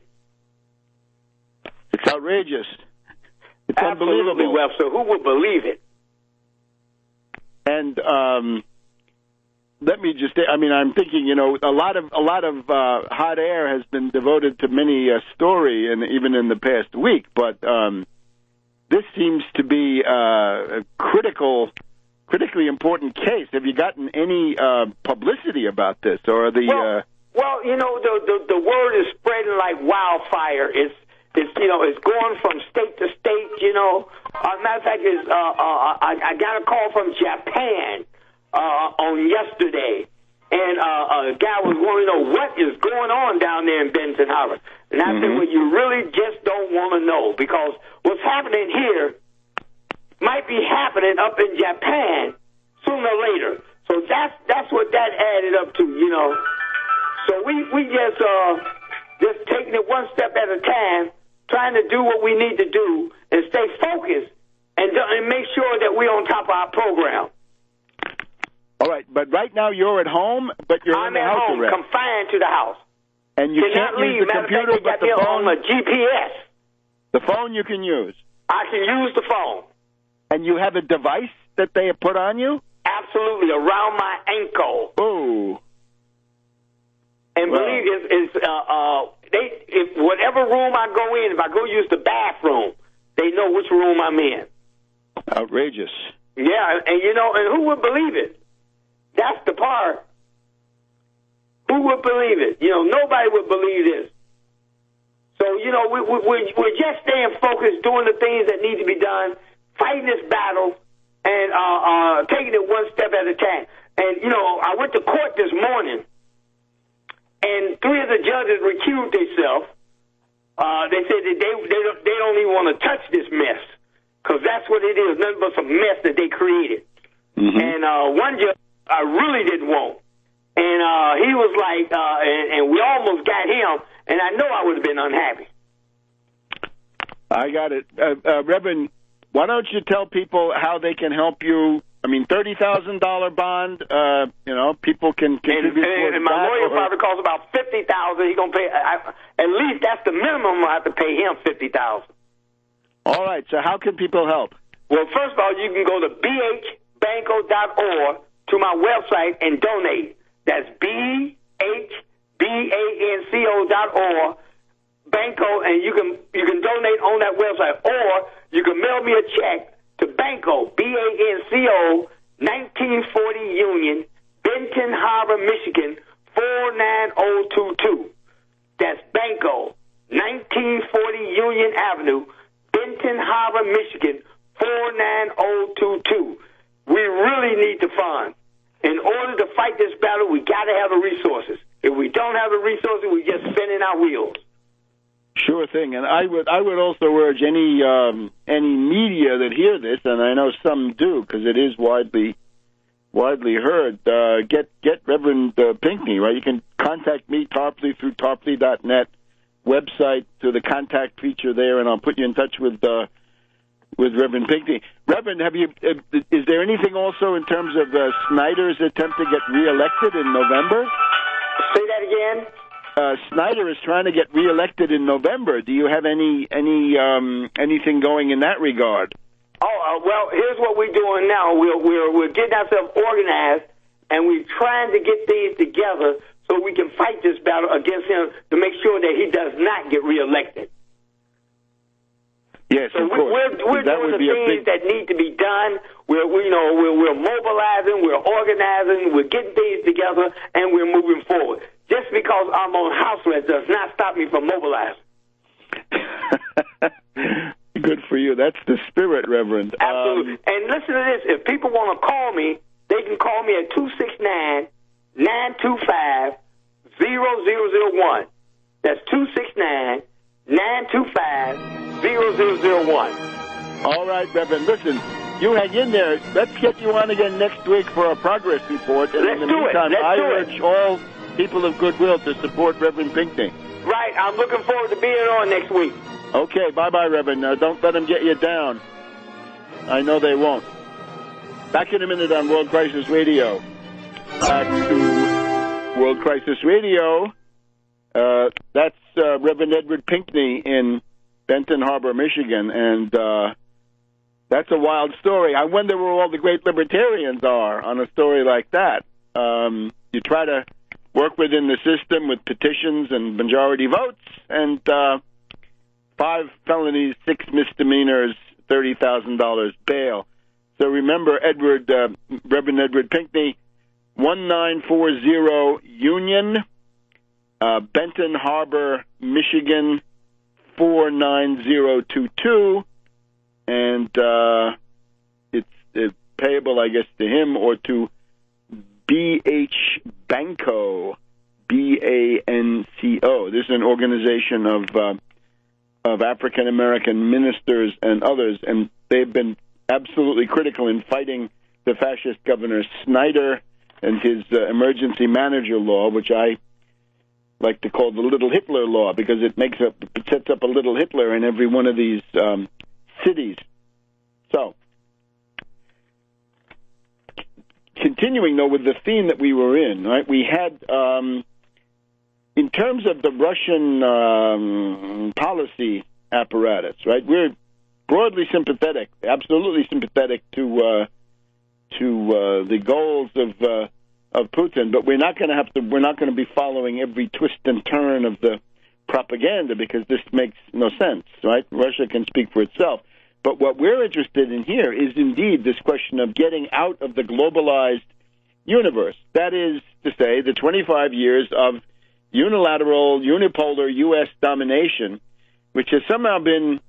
It's outrageous. It's Absolutely, unbelievable. Webster. Who would believe it? And let me just say, I mean, I'm thinking, you know, a lot of hot air has been devoted to many a story, and even in the past week. But this seems to be a critically important case. Have you gotten any publicity about this, or the? Well, you know, the word is spreading like wildfire. It's going from state to state. You know, matter of fact, I got a call from Japan on yesterday, and a guy was wanting to know what is going on down there in Benton Harbor. And I said, well, you really just don't want to know, because what's happening here might be happening up in Japan sooner or later. So that's what that added up to, you know. So we just taking it one step at a time, trying to do what we need to do and stay focused and make sure that we're on top of our program. All right, but right now you're at home, but you're in the house arrest. I'm at home, confined to the house. And you can't use the computer, but the phone? On a GPS. The phone you can use? I can use the phone. And you have a device that they have put on you? Absolutely, around my ankle. Oh. And believe if whatever room I go in, if I go use the bathroom, they know which room I'm in. Outrageous. Yeah, and you know, and who would believe it? That's the part. Who would believe it? You know, nobody would believe this. So, you know, we're just staying focused, doing the things that need to be done, fighting this battle, and taking it one step at a time. And, you know, I went to court this morning, and 3 of the judges recused themselves. They said that they don't even want to touch this mess, because that's what it is, nothing but some mess that they created. And one judge I really didn't want. And he was like, and we almost got him, and I know I would have been unhappy. I got it. Reverend, why don't you tell people how they can help you? I mean, $30,000 bond, you know, people can contribute. And my lawyer probably costs about $50,000. He's going to pay, at least that's the minimum I have to pay him, $50,000. All right, so how can people help? Well, first of all, you can go to bhbanco.org to my website and donate. That's bhbanco.org, Banco, and you can donate on that website, or you can mail me a check to Banco, BANCO, 1940 Union, Benton Harbor, Michigan, 49022. That's Banco, 1940 Union Avenue, Benton Harbor, Michigan, 49022. We really need the funds. In order to fight this battle, we got to to have the resources. If we don't have the resources, we're just spinning our wheels. Sure thing, and I would also urge any media that hear this, and I know some do because it is widely heard. Get Reverend Pinckney, right? You can contact me, Tarpley, through tarpley.net website to the contact feature there, and I'll put you in touch with Reverend Pinckney. Reverend, is there anything also in terms of Snyder's attempt to get reelected in November? Say that again. Snyder is trying to get reelected in November. Do you have anything going in that regard? Well, here's what we're doing now. We're getting ourselves organized, and we're trying to get things together so we can fight this battle against him to make sure that he does not get reelected. Yes, so of course. We're doing the things that need to be done. We're mobilizing, we're organizing, we're getting things together, and we're moving forward. Just because I'm on house arrest does not stop me from mobilizing. Good for you. That's the spirit, Reverend. Absolutely. And listen to this. If people want to call me, they can call me at 269-925-0001. That's 269-925-0001. All right, Reverend. Listen, you hang in there. Let's get you on again next week for a progress report. And in the meantime, I urge all people of goodwill to support Reverend Pinckney. Right. I'm looking forward to being on next week. Okay. Bye-bye, Reverend. Don't let them get you down. I know they won't. Back in a minute on World Crisis Radio. Back to World Crisis Radio. That's Reverend Edward Pinckney in Benton Harbor, Michigan, and that's a wild story. I wonder where all the great libertarians are on a story like that. You try to work within the system with petitions and majority votes, and 5 felonies, 6 misdemeanors, $30,000 bail. So remember, Reverend Edward Pinckney, 1940 Union, Benton Harbor, Michigan, 49022, and it's payable, I guess, to him or to B.H. Banco, B-A-N-C-O. This is an organization of African-American ministers and others, and they've been absolutely critical in fighting the fascist Governor Snyder and his emergency manager law, which I like to call the Little Hitler law, because it sets up a little Hitler in every one of these cities. So, continuing, though, with the theme that we were in, right, we had, in terms of the Russian policy apparatus, right, we're broadly sympathetic, absolutely sympathetic to the goals of Putin, but we're not going to be following every twist and turn of the propaganda, because this makes no sense, right? Russia can speak for itself. But what we're interested in here is indeed this question of getting out of the globalized universe. That is to say, the 25 years of unilateral, unipolar U.S. domination, which has somehow been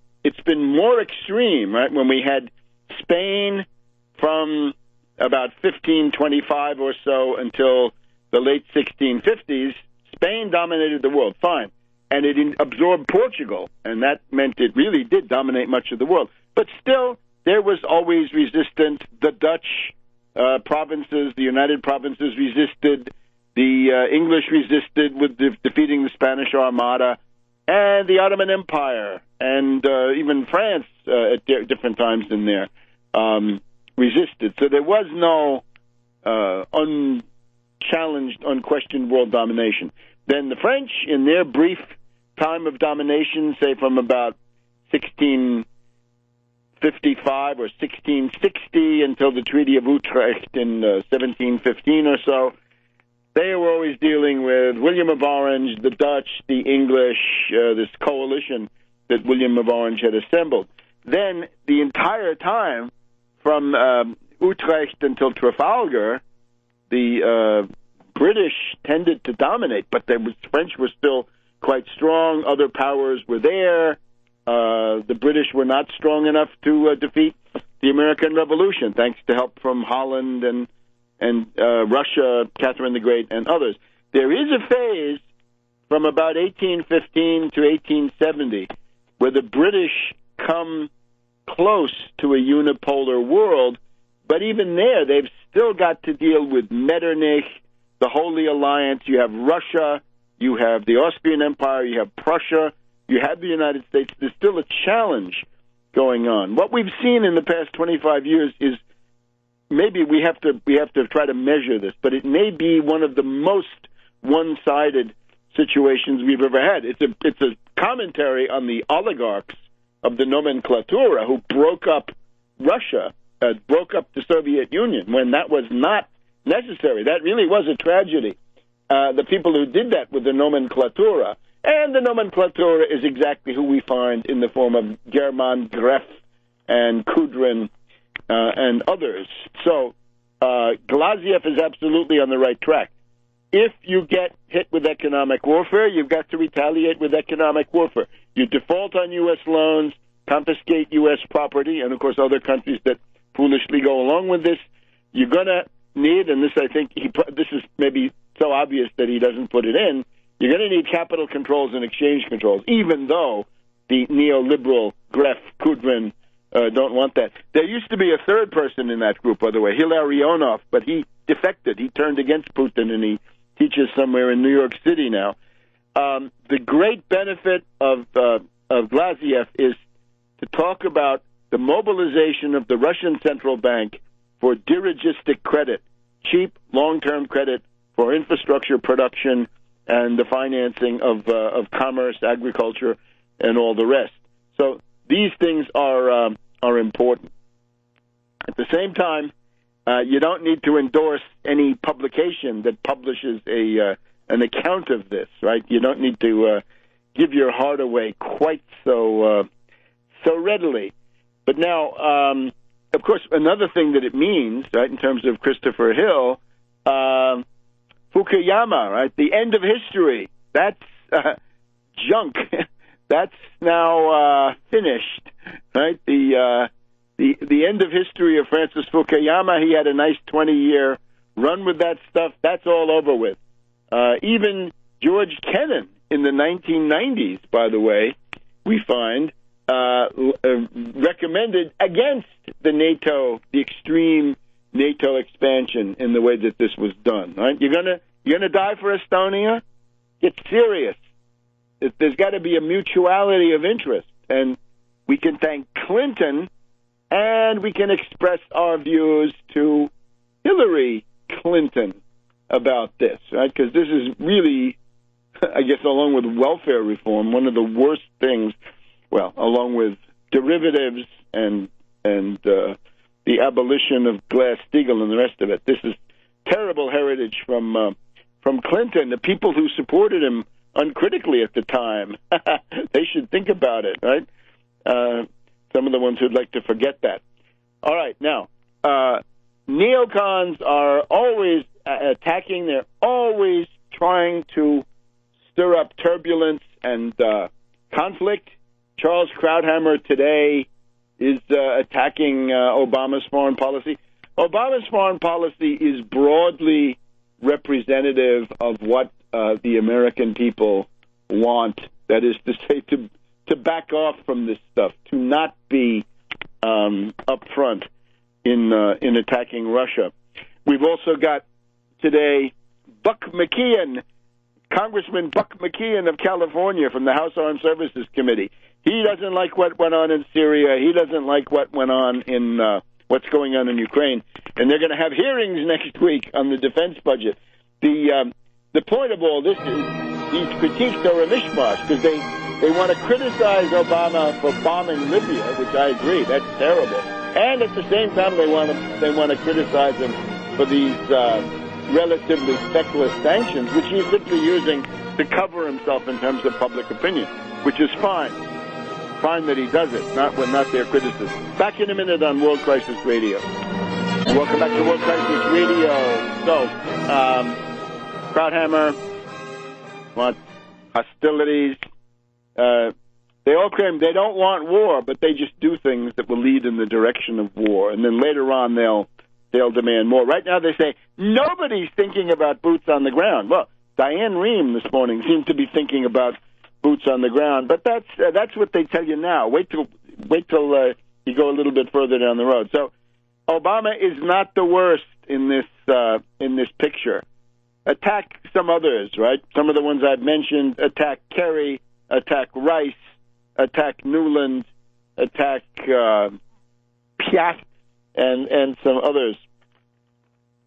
more extreme, right? When we had Spain from about 1525 or so until the late 1650s, Spain dominated the world, fine. And it absorbed Portugal, and that meant it really did dominate much of the world. But still, there was always resistance. The Dutch provinces, the United Provinces resisted. The English resisted with defeating the Spanish Armada, and the Ottoman Empire, and even France at different times in there resisted. So there was no unchallenged, unquestioned world domination. Then the French, in their brief time of domination, say from about 1655 or 1660 until the Treaty of Utrecht in 1715 or so, they were always dealing with William of Orange, the Dutch, the English, this coalition that William of Orange had assembled. Then the entire time from Utrecht until Trafalgar, the British tended to dominate, but the French were still quite strong. Other powers were there. The British were not strong enough to defeat the American Revolution, thanks to help from Holland and and Russia, Catherine the Great, and others. There is a phase from about 1815 to 1870 where the British come close to a unipolar world, but even there, they've still got to deal with Metternich, the Holy Alliance. You have Russia, you have the Austrian Empire, you have Prussia, you have the United States. There's still a challenge going on. What we've seen in the past 25 years is maybe we have to try to measure this, but it may be one of the most one-sided situations we've ever had. It's a commentary on the oligarchs of the nomenclatura who broke up Russia, broke up the Soviet Union when that was not necessary. That really was a tragedy. The people who did that with the nomenclatura, and the nomenclatura is exactly who we find in the form of German Greff and Kudrin and others. So Glaziev is absolutely on the right track. If you get hit with economic warfare, you've got to retaliate with economic warfare. You default on U.S. loans, confiscate U.S. property, and, of course, other countries that foolishly go along with this. You're going to need, and this I think this is maybe so obvious that he doesn't put it in, you're going to need capital controls and exchange controls, even though the neoliberal Greff, Kudrin don't want that. There used to be a third person in that group, by the way, Hilarionov, but he defected. He turned against Putin, and he teaches somewhere in New York City now. The great benefit of Glaziev is to talk about the mobilization of the Russian central bank for dirigistic credit, cheap long-term credit for infrastructure production and the financing of commerce, agriculture, and all the rest. So these things are important. At the same time, you don't need to endorse any publication that publishes an account of this, right? You don't need to give your heart away quite so readily. But now, of course, another thing that it means, right, in terms of Christopher Hill, Fukuyama, right, the end of history. That's junk. That's now finished, right? The end of history of Francis Fukuyama. He had a nice 20-year run with that stuff. That's all over with. Even George Kennan in the 1990s, by the way, we find, recommended against the extreme NATO expansion in the way that this was done. Right? You're gonna die for Estonia? Get serious. There's got to be a mutuality of interest, and we can thank Clinton, and we can express our views to Hillary Clinton about this, right? Because this is really, I guess, along with welfare reform, one of the worst things. Well, along with derivatives and the abolition of Glass-Steagall and the rest of it, this is terrible heritage from Clinton. The people who supported him uncritically at the time, they should think about it, right? Some of the ones who'd like to forget that. All right, now, neocons are always attacking. They're always trying to stir up turbulence and conflict. Charles Krauthammer today is attacking Obama's foreign policy. Obama's foreign policy is broadly representative of what the American people want. That is to say, to back off from this stuff, to not be upfront in attacking Russia. We've also got today Buck McKeon, Congressman Buck McKeon of California from the House Armed Services Committee. He doesn't like what went on in Syria. He doesn't like what went on in what's going on in Ukraine. And they're going to have hearings next week on the defense budget. The point of all this is these critiques are a mishmash because they want to criticize Obama for bombing Libya, which I agree, that's terrible. And at the same time, they want to criticize him for these relatively feckless sanctions, which he's simply using to cover himself in terms of public opinion, which is fine. Fine that he does it, not their criticism. Back in a minute on World Crisis Radio. Welcome back to World Crisis Radio. So, Krauthammer wants hostilities. They all claim they don't want war, but they just do things that will lead in the direction of war. And then later on, they'll they'll demand more. Right now they say nobody's thinking about boots on the ground. Well, Diane Rehm this morning seemed to be thinking about boots on the ground, but that's what they tell you now. Wait till you go a little bit further down the road. So Obama is not the worst in this picture. Attack some others, right? Some of the ones I've mentioned. Attack Kerry, attack Rice, attack Newland, attack Piat, and some others.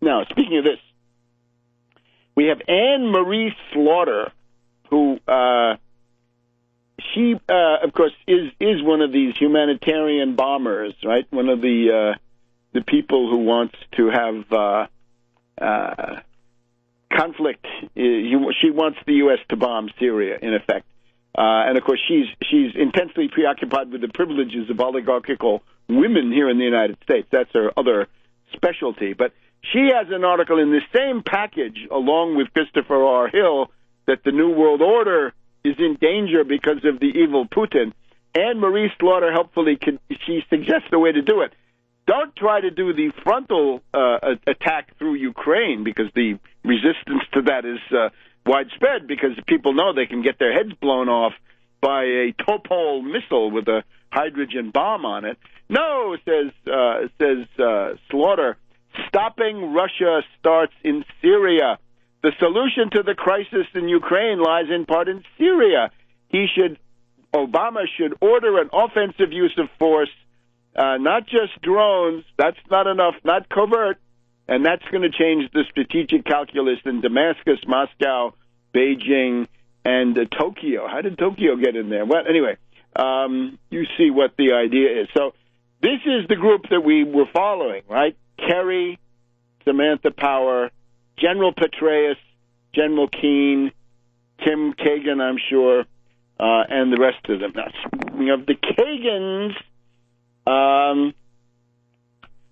Now, speaking of this, we have Anne Marie Slaughter, who she, of course, is one of these humanitarian bombers, right? One of the people who wants to have conflict. She wants the U.S. to bomb Syria, in effect. And, of course, she's intensely preoccupied with the privileges of oligarchical women here in the United States. That's her other specialty. But she has an article in the same package, along with Christopher R. Hill, that the New World Order is in danger because of the evil Putin. Anne Marie Slaughter helpfully she suggests a way to do it. Don't try to do the frontal attack through Ukraine, because the resistance to that is widespread, because people know they can get their heads blown off by a Topol missile with a hydrogen bomb on it. No, says Slaughter, stopping Russia starts in Syria. The solution to the crisis in Ukraine lies in part in Syria. Obama should order an offensive use of force, not just drones. That's not enough, not covert. And that's going to change the strategic calculus in Damascus, Moscow, Beijing, and Tokyo. How did Tokyo get in there? Well, anyway, you see what the idea is. So this is the group that we were following, right? Kerry, Samantha Power, General Petraeus, General Keane, Tim Kagan, I'm sure, and the rest of them. Now, speaking of the Kagans,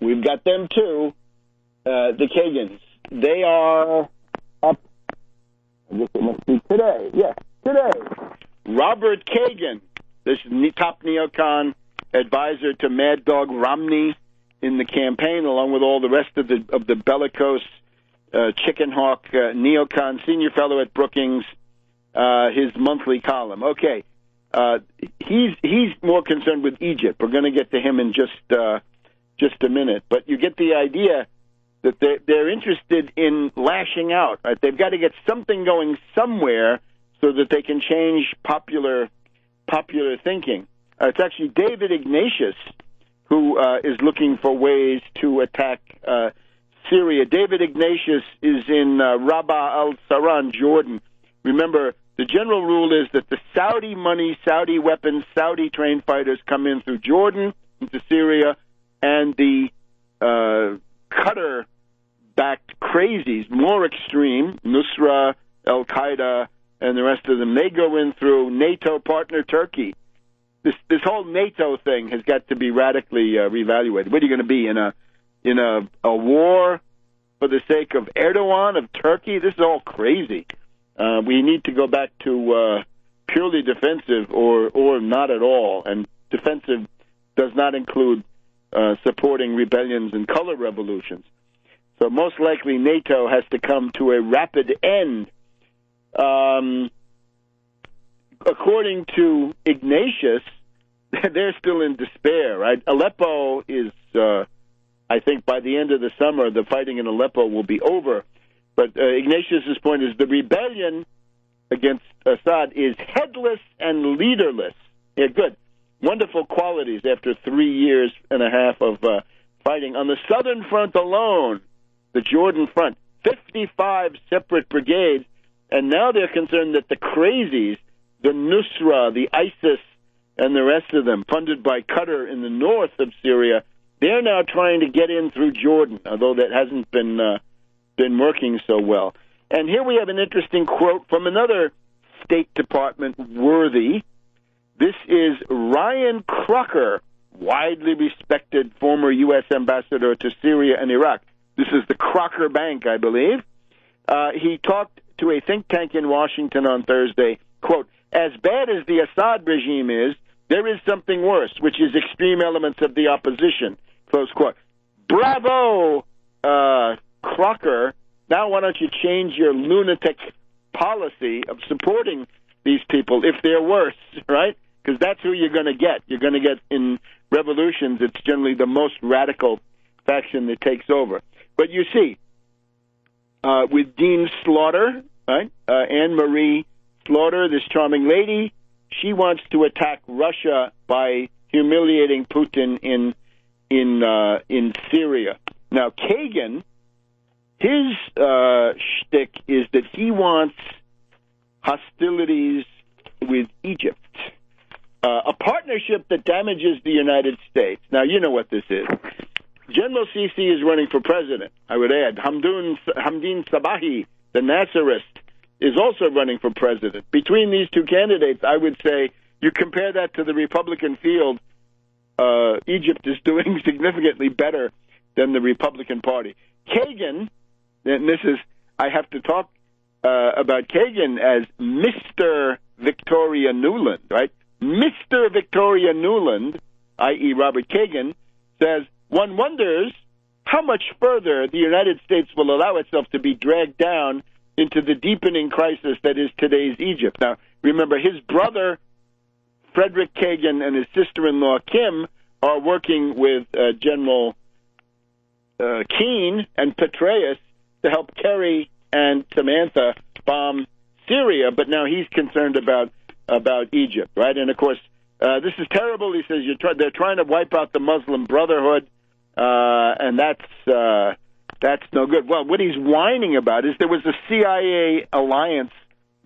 we've got them too. The Kagans, they are up, I guess it must be today. Yes, today. Robert Kagan, this top neocon advisor to Mad Dog Romney in the campaign, along with all the rest of the bellicose chicken hawk neocon, senior fellow at Brookings, his monthly column. Okay, he's more concerned with Egypt. We're going to get to him in just a minute, but you get the idea that they're interested in lashing out. Right? They've got to get something going somewhere so that they can change popular thinking. It's actually David Ignatius who is looking for ways to attack Syria. David Ignatius is in Rabah al-Saran, Jordan. Remember, the general rule is that the Saudi money, Saudi weapons, Saudi trained fighters come in through Jordan into Syria, and the Qatar-backed crazies, more extreme, Nusra, Al-Qaeda, and the rest of them, they go in through NATO partner Turkey. This whole NATO thing has got to be radically reevaluated. What are you going to be in a war for the sake of Erdogan, of Turkey? This is all crazy. We need to go back to purely defensive or not at all. And defensive does not include supporting rebellions and color revolutions. So most likely NATO has to come to a rapid end. According to Ignatius, they're still in despair, right? Aleppo is, I think by the end of the summer, the fighting in Aleppo will be over. But Ignatius's point is the rebellion against Assad is headless and leaderless. Yeah, good. Wonderful qualities after 3 years and a half of fighting. On the southern front alone, the Jordan front, 55 separate brigades, and now they're concerned that the crazies, the Nusra, the ISIS, and the rest of them, funded by Qatar in the north of Syria, they're now trying to get in through Jordan, although that hasn't been working so well. And here we have an interesting quote from another State Department worthy. This is Ryan Crocker, widely respected former U.S. ambassador to Syria and Iraq. This is the Crocker Bank, I believe. He talked to a think tank in Washington on Thursday, quote, as bad as the Assad regime is, there is something worse, which is extreme elements of the opposition, close quote. Bravo Crocker, now why don't you change your lunatic policy of supporting these people if they're worse, right? Because that's who you're going to get. You're going to get in revolutions, it's generally the most radical faction that takes over. But you see, with Dean Slaughter, right? Anne-Marie Slaughter, this charming lady, she wants to attack Russia by humiliating Putin in Syria. Now, Kagan, his shtick is that he wants hostilities with Egypt, a partnership that damages the United States. Now, you know what this is. General Sisi is running for president, I would add. Hamdin Sabahi, the Nasserist, is also running for president. Between these two candidates, I would say, you compare that to the Republican field, Egypt is doing significantly better than the Republican Party. Kagan, and this is, I have to talk about Kagan as Mr. Victoria Nuland, right? Mr. Victoria Nuland, i.e. Robert Kagan, says, one wonders how much further the United States will allow itself to be dragged down into the deepening crisis that is today's Egypt. Now, remember, his brother, Frederick Kagan, and his sister-in-law, Kim, are working with General Keane and Petraeus to help Kerry and Samantha bomb Syria, but now he's concerned about Egypt, right? And, of course, this is terrible. He says they're trying to wipe out the Muslim Brotherhood, and that's no good. Well, what he's whining about is there was a CIA alliance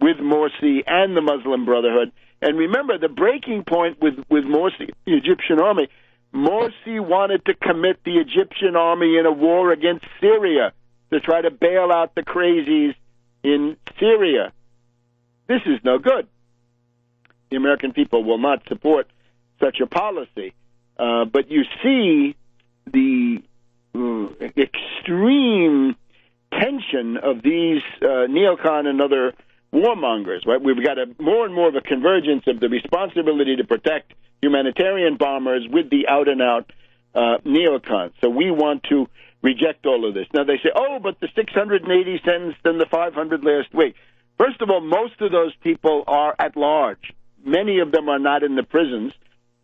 with Morsi and the Muslim Brotherhood. And remember, the breaking point with Morsi, the Egyptian army, Morsi wanted to commit the Egyptian army in a war against Syria to try to bail out the crazies in Syria. This is no good. The American people will not support such a policy. But you see the extreme tension of these neocon and other warmongers, right? We've got more and more of a convergence of the responsibility to protect humanitarian bombers with the out-and-out neocons. So we want to reject all of this. Now they say, oh, but the 680 sentenced and the 500 last week. First of all, most of those people are at large. Many of them are not in the prisons,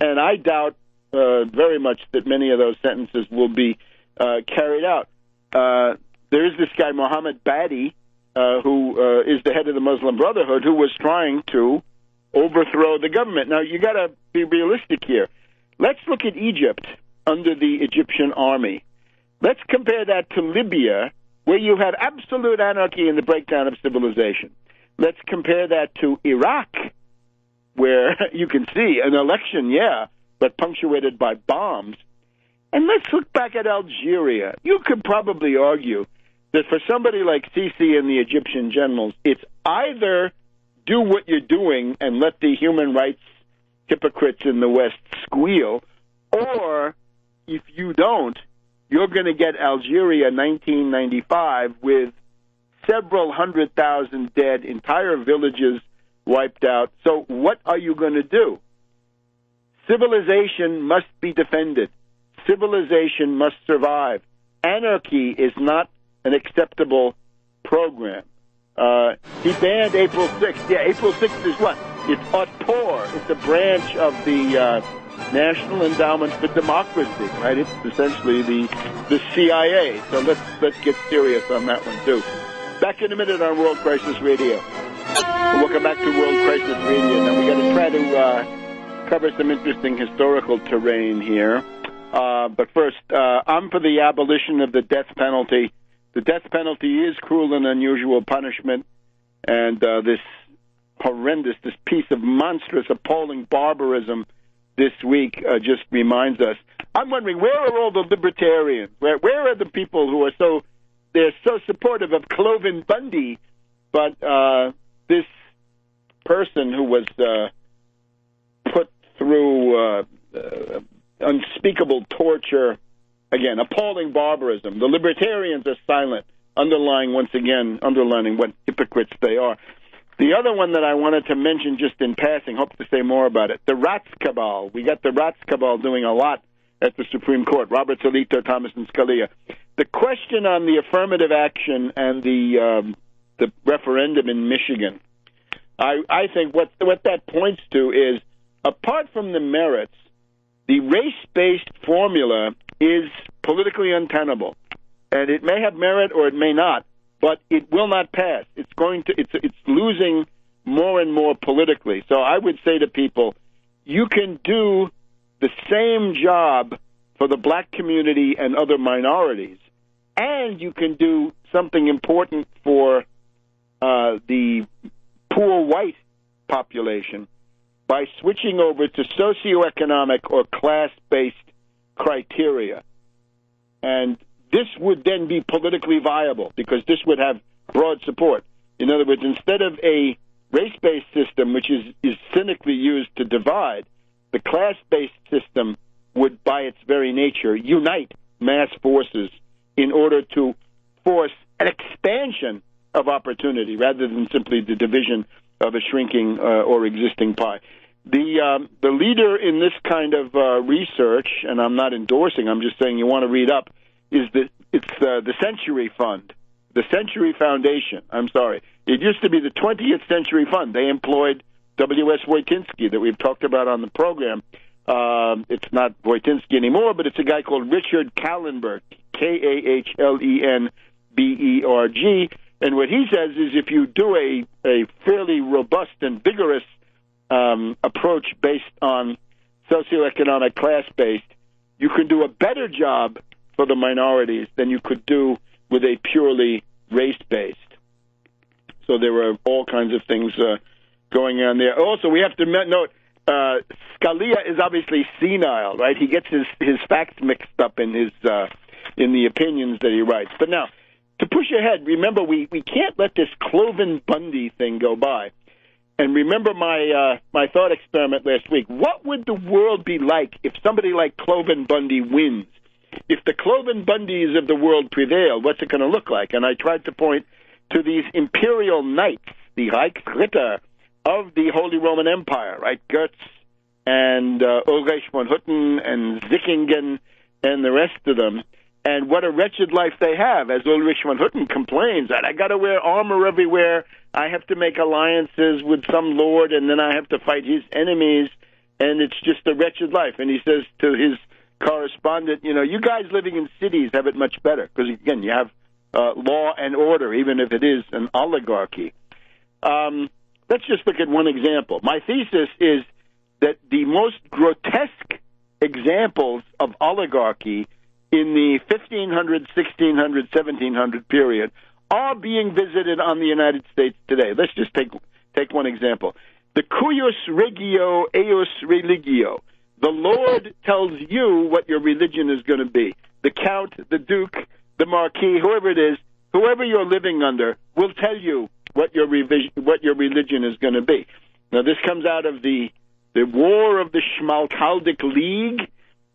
and I doubt very much that many of those sentences will be carried out. There is this guy, Mohammed Badi, who is the head of the Muslim Brotherhood, who was trying to overthrow the government. Now, you got to be realistic here. Let's look at Egypt under the Egyptian army. Let's compare that to Libya, where you had absolute anarchy and the breakdown of civilization. Let's compare that to Iraq, where you can see an election, yeah, but punctuated by bombs. And let's look back at Algeria. You could probably argue that for somebody like Sisi and the Egyptian generals, it's either do what you're doing and let the human rights hypocrites in the West squeal, or if you don't, you're going to get Algeria 1995 with several 100,000 dead, entire villages wiped out. So what are you going to do? Civilization must be defended. Civilization must survive. Anarchy is not an acceptable program. He banned April 6th. Yeah, April 6th is what? It's AUTPOR. It's a branch of the National Endowment for Democracy, right? It's essentially the CIA. So let's get serious on that one, too. Back in a minute on World Crisis Radio. Welcome back to World Crisis Radio. Now, we got to try to cover some interesting historical terrain here. But first, I'm for the abolition of the death penalty. The death penalty is cruel and unusual punishment, and this horrendous, this piece of monstrous, appalling barbarism this week just reminds us. I'm wondering, where are all the libertarians? Where are the people who are they're so supportive of Cloven Bundy, but this person who was put through unspeakable torture, again, appalling barbarism. The libertarians are silent, underlining what hypocrites they are. The other one that I wanted to mention just in passing, hope to say more about it, the Rats Cabal. We got the Rats Cabal doing a lot at the Supreme Court. Roberts, Alito, Thomas, and Scalia. the question on the affirmative action and the referendum in Michigan, I think what that points to is, apart from the merits, the race-based formula is politically untenable, and it may have merit or it may not, but it will not pass. It's losing more and more politically. So I would say to people, you can do the same job for the black community and other minorities, and you can do something important for the poor white population by switching over to socioeconomic or class-based criteria. And this would then be politically viable because this would have broad support. In other words, instead of a race-based system, which is cynically used to divide, the class-based system would, by its very nature, unite mass forces in order to force an expansion of opportunity rather than simply the division of a shrinking or existing pie. The leader in this kind of research, and I'm not endorsing, I'm just saying you want to read up, is the Century Fund, the Century Foundation. I'm sorry. It used to be the 20th Century Fund. They employed W.S. Wojcinski that we've talked about on the program. It's not Wojcinski anymore, but it's a guy called Richard Kahlenberg, Kahlenberg. And what he says is if you do a fairly robust and vigorous approach based on socioeconomic class-based, you can do a better job for the minorities than you could do with a purely race-based. So there were all kinds of things going on there. Also, we have to note, Scalia is obviously senile, right? He gets his facts mixed up in the opinions that he writes. But now, to push ahead, remember, we can't let this Cloven Bundy thing go by. And remember my thought experiment last week. What would the world be like if somebody like Cloven Bundy wins? If the Cloven Bundys of the world prevail, what's it going to look like? And I tried to point to these imperial knights, the Reichsritter of the Holy Roman Empire, right? Goetz and Ulrich von Hutten and Sickingen and the rest of them. And what a wretched life they have, as Ulrich von Hutten complains, that I got to wear armor everywhere, I have to make alliances with some lord, and then I have to fight his enemies, and it's just a wretched life. And he says to his correspondent, you guys living in cities have it much better, because, again, you have law and order, even if it is an oligarchy. Let's just look at one example. My thesis is that the most grotesque examples of oligarchy in the 1500, 1600, 1700 period are being visited on the United States today. Let's just take one example. The cuius regio eius religio. The Lord tells you what your religion is going to be. The count, the duke, the marquis, whoever it is, whoever you're living under will tell you what your religion is going to be. Now, this comes out of the war of the Schmalkaldic League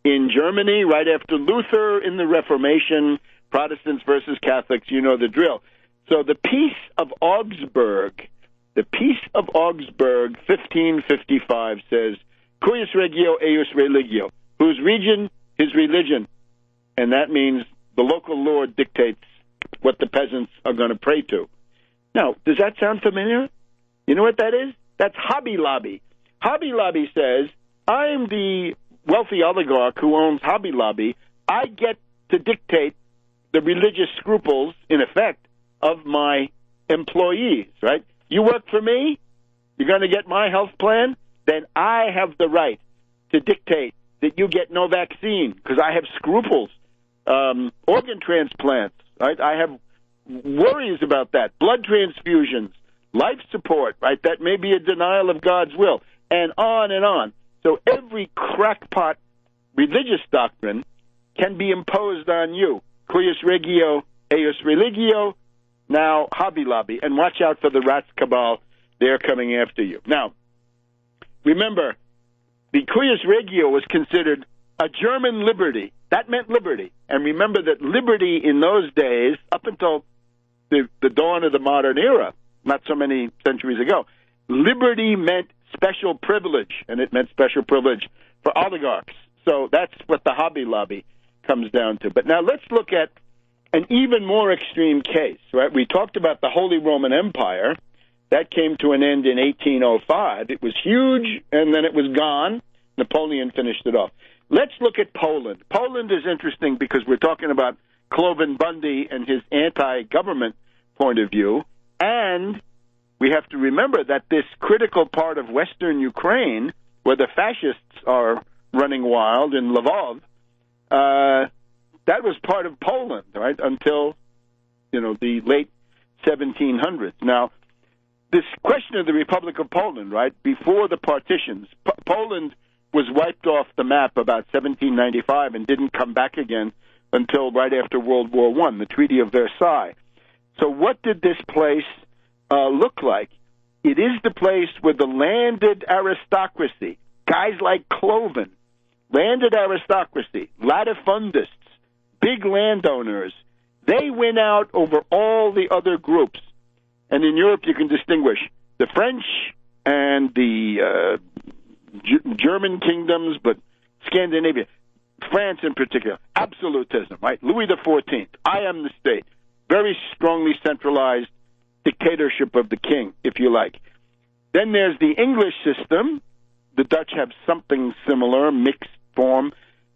in Germany, right after Luther in the Reformation, Protestants versus Catholics, you know the drill. So the Peace of Augsburg, 1555 says, cuius regio eius religio, whose region, his religion. And that means the local lord dictates what the peasants are going to pray to. Now, does that sound familiar? You know what that is? That's Hobby Lobby. Hobby Lobby says, I'm the wealthy oligarch who owns Hobby Lobby. I get to dictate the religious scruples, in effect, of my employees, right? You work for me, you're going to get my health plan, then I have the right to dictate that you get no vaccine because I have scruples. Organ transplants, right? I have worries about that. Blood transfusions, life support, right? That may be a denial of God's will, and on and on. So every crackpot religious doctrine can be imposed on you. Cuius regio eius religio, now Hobby Lobby. And watch out for the rats cabal. They're coming after you. Now, remember, the cuius regio was considered a German liberty. That meant liberty. And remember that liberty in those days, up until the dawn of the modern era, not so many centuries ago, liberty meant special privilege, and it meant special privilege for oligarchs. So that's what the Hobby Lobby comes down to. But now let's look at an even more extreme case, right? We talked about the Holy Roman Empire. That came to an end in 1805. It was huge, and then it was gone. Napoleon finished it off. Let's look at Poland. Poland is interesting because we're talking about Cloven Bundy and his anti-government point of view, and we have to remember that this critical part of Western Ukraine, where the fascists are running wild in Lvov, that was part of Poland, right, until, the late 1700s. Now, this question of the Republic of Poland, right, before the partitions, Poland was wiped off the map about 1795 and didn't come back again until right after World War I, the Treaty of Versailles. So what did this place look like? It is the place where the landed aristocracy, guys like Cloven, landed aristocracy, latifundists, big landowners, they win out over all the other groups. And in Europe, you can distinguish the French and the German kingdoms, but Scandinavia, France in particular, absolutism, right? Louis XIV, I am the state, very strongly centralized dictatorship of the king, if you like. Then there's the English system. The Dutch have something similar, mixed form,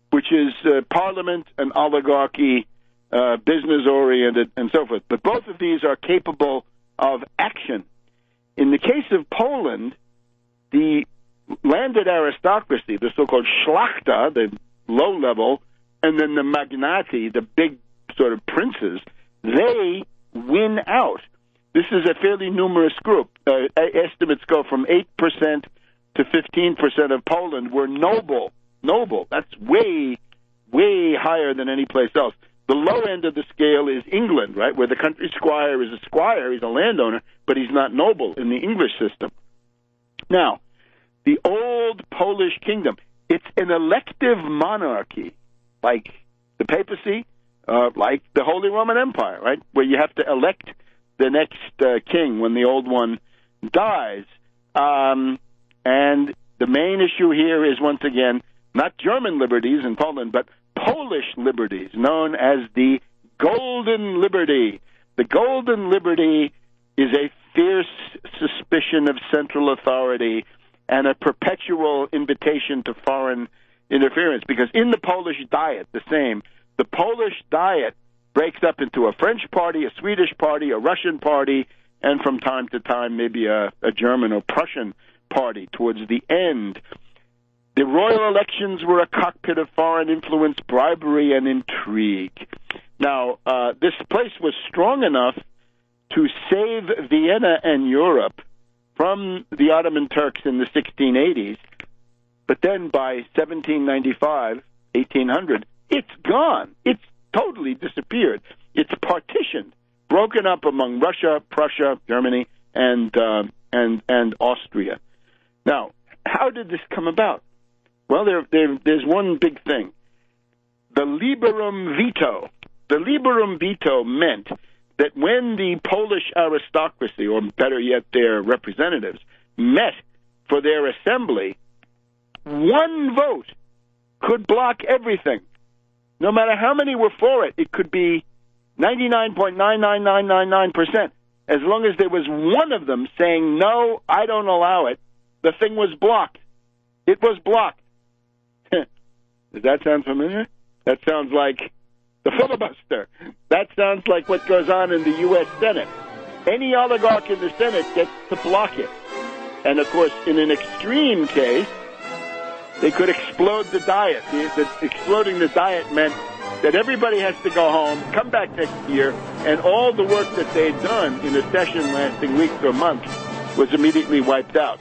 which is parliament and oligarchy, business-oriented, and so forth. But both of these are capable of action. In the case of Poland, the landed aristocracy, the so-called szlachta, the low level, and then the magnati, the big sort of princes, they win out. This is a fairly numerous group. Estimates go from 8% to 15% of Poland were noble. Noble. That's way, way higher than any place else. The low end of the scale is England, right, where the country squire is a squire, he's a landowner, but he's not noble in the English system. Now, the old Polish kingdom, it's an elective monarchy, like the papacy, like the Holy Roman Empire, right, where you have to elect the next king when the old one dies. And the main issue here is, once again, not German liberties in Poland, but Polish liberties, known as the Golden Liberty. The Golden Liberty is a fierce suspicion of central authority and a perpetual invitation to foreign interference, because in the Polish Diet, the Polish Diet breaks up into a French party, a Swedish party, a Russian party, and from time to time maybe a German or Prussian party towards the end. The royal elections were a cockpit of foreign influence, bribery, and intrigue. Now, this place was strong enough to save Vienna and Europe from the Ottoman Turks in the 1680s, but then by 1795, 1800, it's gone. It's totally disappeared. It's partitioned, broken up among Russia, Prussia, Germany, and Austria. Now, how did this come about? Well, there's one big thing. The liberum veto. The liberum veto meant that when the Polish aristocracy, or better yet, their representatives, met for their assembly, one vote could block everything. No matter how many were for it, it could be 99.99999%. As long as there was one of them saying, no, I don't allow it, the thing was blocked. It was blocked. Does that sound familiar? That sounds like the filibuster. That sounds like what goes on in the U.S. Senate. Any oligarch in the Senate gets to block it. And, of course, in an extreme case, they could explode the Diet. Exploding the Diet meant that everybody has to go home, come back next year, and all the work that they'd done in a session lasting weeks or months was immediately wiped out.